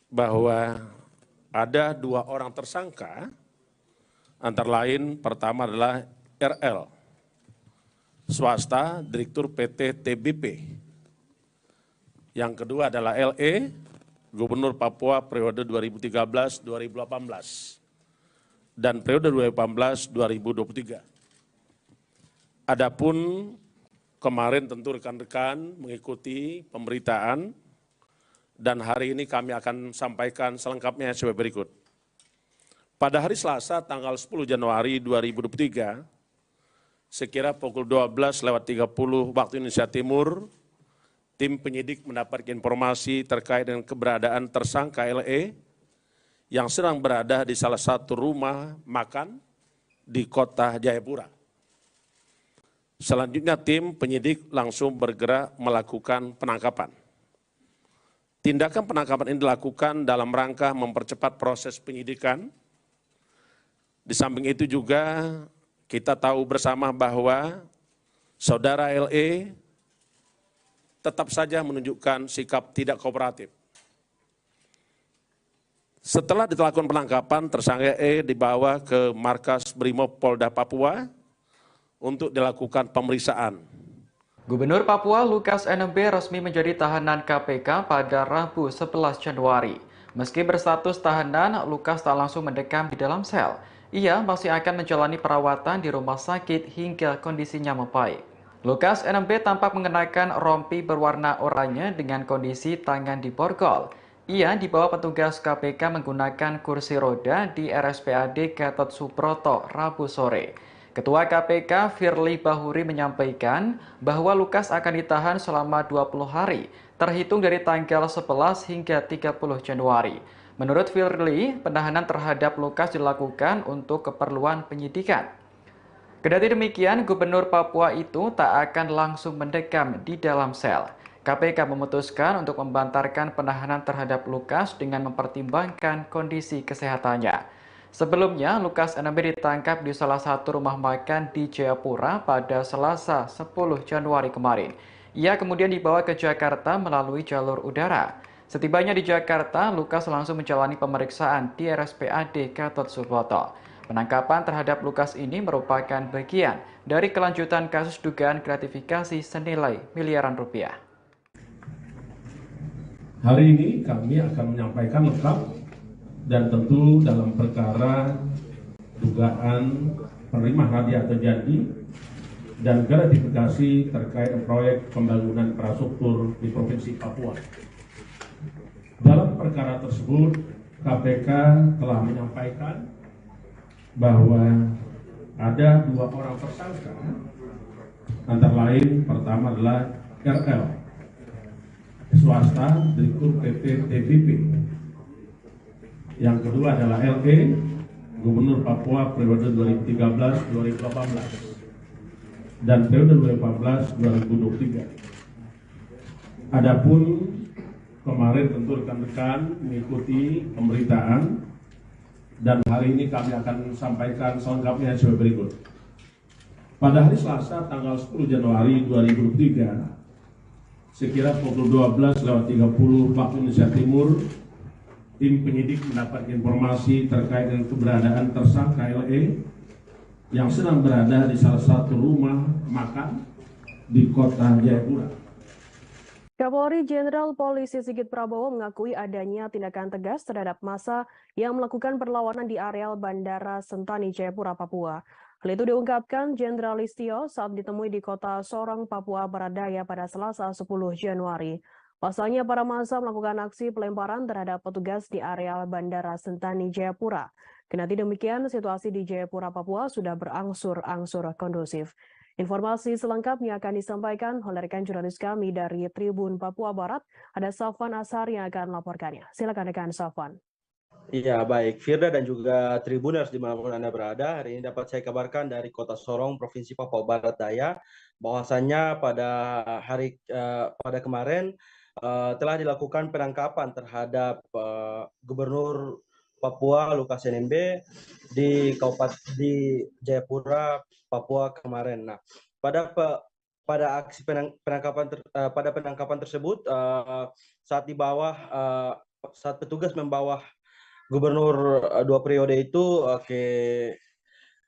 bahwa ada 2 orang tersangka, antara lain pertama adalah RL, swasta, Direktur PT TBP. Yang kedua adalah LE, Gubernur Papua periode 2013-2018. Dan periode 2018-2023. Adapun kemarin tentu rekan-rekan mengikuti pemberitaan dan hari ini kami akan sampaikan selengkapnya sebagai berikut. Pada hari Selasa tanggal 10 Januari 2023, sekira pukul 12:30 waktu Indonesia Timur, tim penyidik mendapat informasi terkait dengan keberadaan tersangka LE yang sedang berada di salah satu rumah makan di kota Jayapura. Selanjutnya tim penyidik langsung bergerak melakukan penangkapan. Tindakan penangkapan ini dilakukan dalam rangka mempercepat proses penyidikan. Di samping itu juga kita tahu bersama bahwa saudara LE tetap saja menunjukkan sikap tidak kooperatif. Setelah dilakukan penangkapan, tersangka E dibawa ke markas Brimob Polda Papua untuk dilakukan pemeriksaan. Gubernur Papua Lukas NMB resmi menjadi tahanan KPK pada Rabu 11 Januari. Meski berstatus tahanan, Lukas tak langsung mendekam di dalam sel. Ia masih akan menjalani perawatan di rumah sakit hingga kondisinya membaik. Lukas NMB tampak mengenakan rompi berwarna oranye dengan kondisi tangan diborgol. Ia dibawa petugas KPK menggunakan kursi roda di RSPAD Gatot Subroto Rabu sore. Ketua KPK Firly Bahuri menyampaikan bahwa Lukas akan ditahan selama 20 hari, terhitung dari tanggal 11 hingga 30 Januari. Menurut Firly, penahanan terhadap Lukas dilakukan untuk keperluan penyidikan. Kendati demikian, Gubernur Papua itu tak akan langsung mendekam di dalam sel. KPK memutuskan untuk membantarkan penahanan terhadap Lukas dengan mempertimbangkan kondisi kesehatannya. Sebelumnya, Lukas NMB ditangkap di salah satu rumah makan di Jayapura pada Selasa 10 Januari kemarin. Ia kemudian dibawa ke Jakarta melalui jalur udara. Setibanya di Jakarta, Lukas langsung menjalani pemeriksaan di RSPAD Gatot Subroto. Penangkapan terhadap Lukas ini merupakan bagian dari kelanjutan kasus dugaan gratifikasi senilai miliaran rupiah. Hari ini kami akan menyampaikan lengkap dan tentu dalam perkara dugaan penerima hadiah atau janji dan gratifikasi terkait proyek pembangunan infrastruktur di Provinsi Papua. Dalam perkara tersebut, KPK telah menyampaikan bahwa ada 2 orang tersangka, antara lain pertama adalah RL, swasta Direktur PT TVP. Yang kedua adalah LE, Gubernur Papua periode 2013-2018 dan periode 2014-2023. Adapun kemarin tentu rekan-rekan mengikuti pemberitaan dan hari ini kami akan sampaikan selengkapnya sebagai berikut. Pada hari Selasa tanggal 10 Januari 2023, sekira pukul 12:30 waktu Indonesia Timur, tim penyidik mendapat informasi terkait dengan keberadaan tersangka LE yang sedang berada di salah satu rumah makan di kota Jayapura. Kapolri Jenderal Polisi Sigit Prabowo mengakui adanya tindakan tegas terhadap massa yang melakukan perlawanan di areal Bandara Sentani Jayapura, Papua. Hal itu diungkapkan Jenderal Listio saat ditemui di kota Sorong, Papua Barat Daya pada Selasa 10 Januari. Pasalnya para massa melakukan aksi pelemparan terhadap petugas di areal Bandara Sentani Jayapura. Kendati demikian, situasi di Jayapura, Papua sudah berangsur-angsur kondusif. Informasi selengkapnya akan disampaikan oleh rekan jurnalis kami dari Tribun Papua Barat. Ada Safwan Ashar yang akan melaporkannya. Silakan rekan Safwan. Iya, baik. Firda dan juga Tribuners dimanapun Anda berada, hari ini dapat saya kabarkan dari Kota Sorong, Provinsi Papua Barat Daya, bahwasannya pada kemarin telah dilakukan penangkapan terhadap Gubernur Papua Lukas NMB di Jayapura, Papua kemarin. Nah, pada aksi penangkapan tersebut, saat petugas membawa Gubernur 2 periode itu ke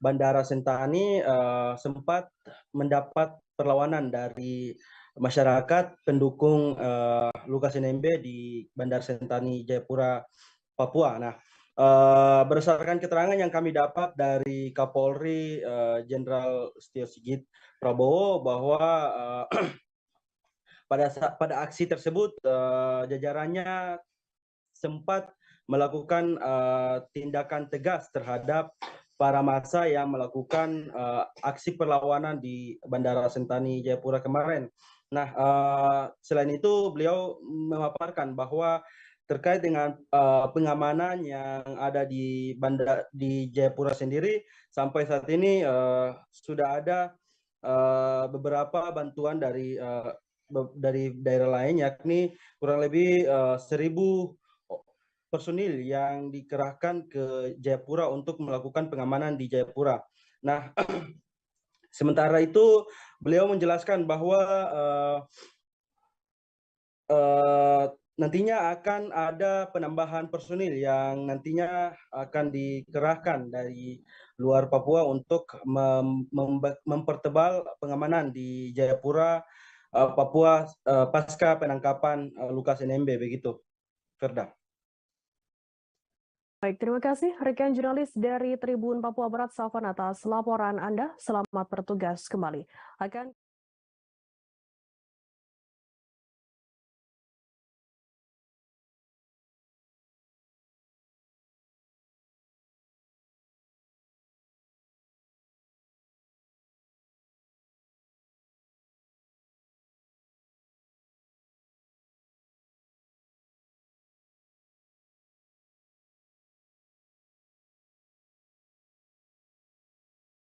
Bandara Sentani, sempat mendapat perlawanan dari masyarakat pendukung Lukas NMB di Bandara Sentani Jayapura, Papua. Nah, berdasarkan keterangan yang kami dapat dari Kapolri Jenderal Setio Sigit Prabowo bahwa pada aksi tersebut jajarannya sempat melakukan tindakan tegas terhadap para massa yang melakukan aksi perlawanan di Bandara Sentani Jayapura kemarin. Nah, selain itu beliau memaparkan bahwa terkait dengan pengamanan yang ada di Jayapura sendiri, sampai saat ini sudah ada beberapa bantuan dari daerah lain, yakni kurang lebih 1.000 personil yang dikerahkan ke Jayapura untuk melakukan pengamanan di Jayapura. Nah, sementara itu beliau menjelaskan bahwa nantinya akan ada penambahan personil yang nantinya akan dikerahkan dari luar Papua untuk mempertebal pengamanan di Jayapura, Papua pasca penangkapan Lukas NMB, begitu, Firda. Baik, terima kasih rekan jurnalis dari Tribun Papua Barat, Safan, atas laporan Anda. Selamat bertugas kembali.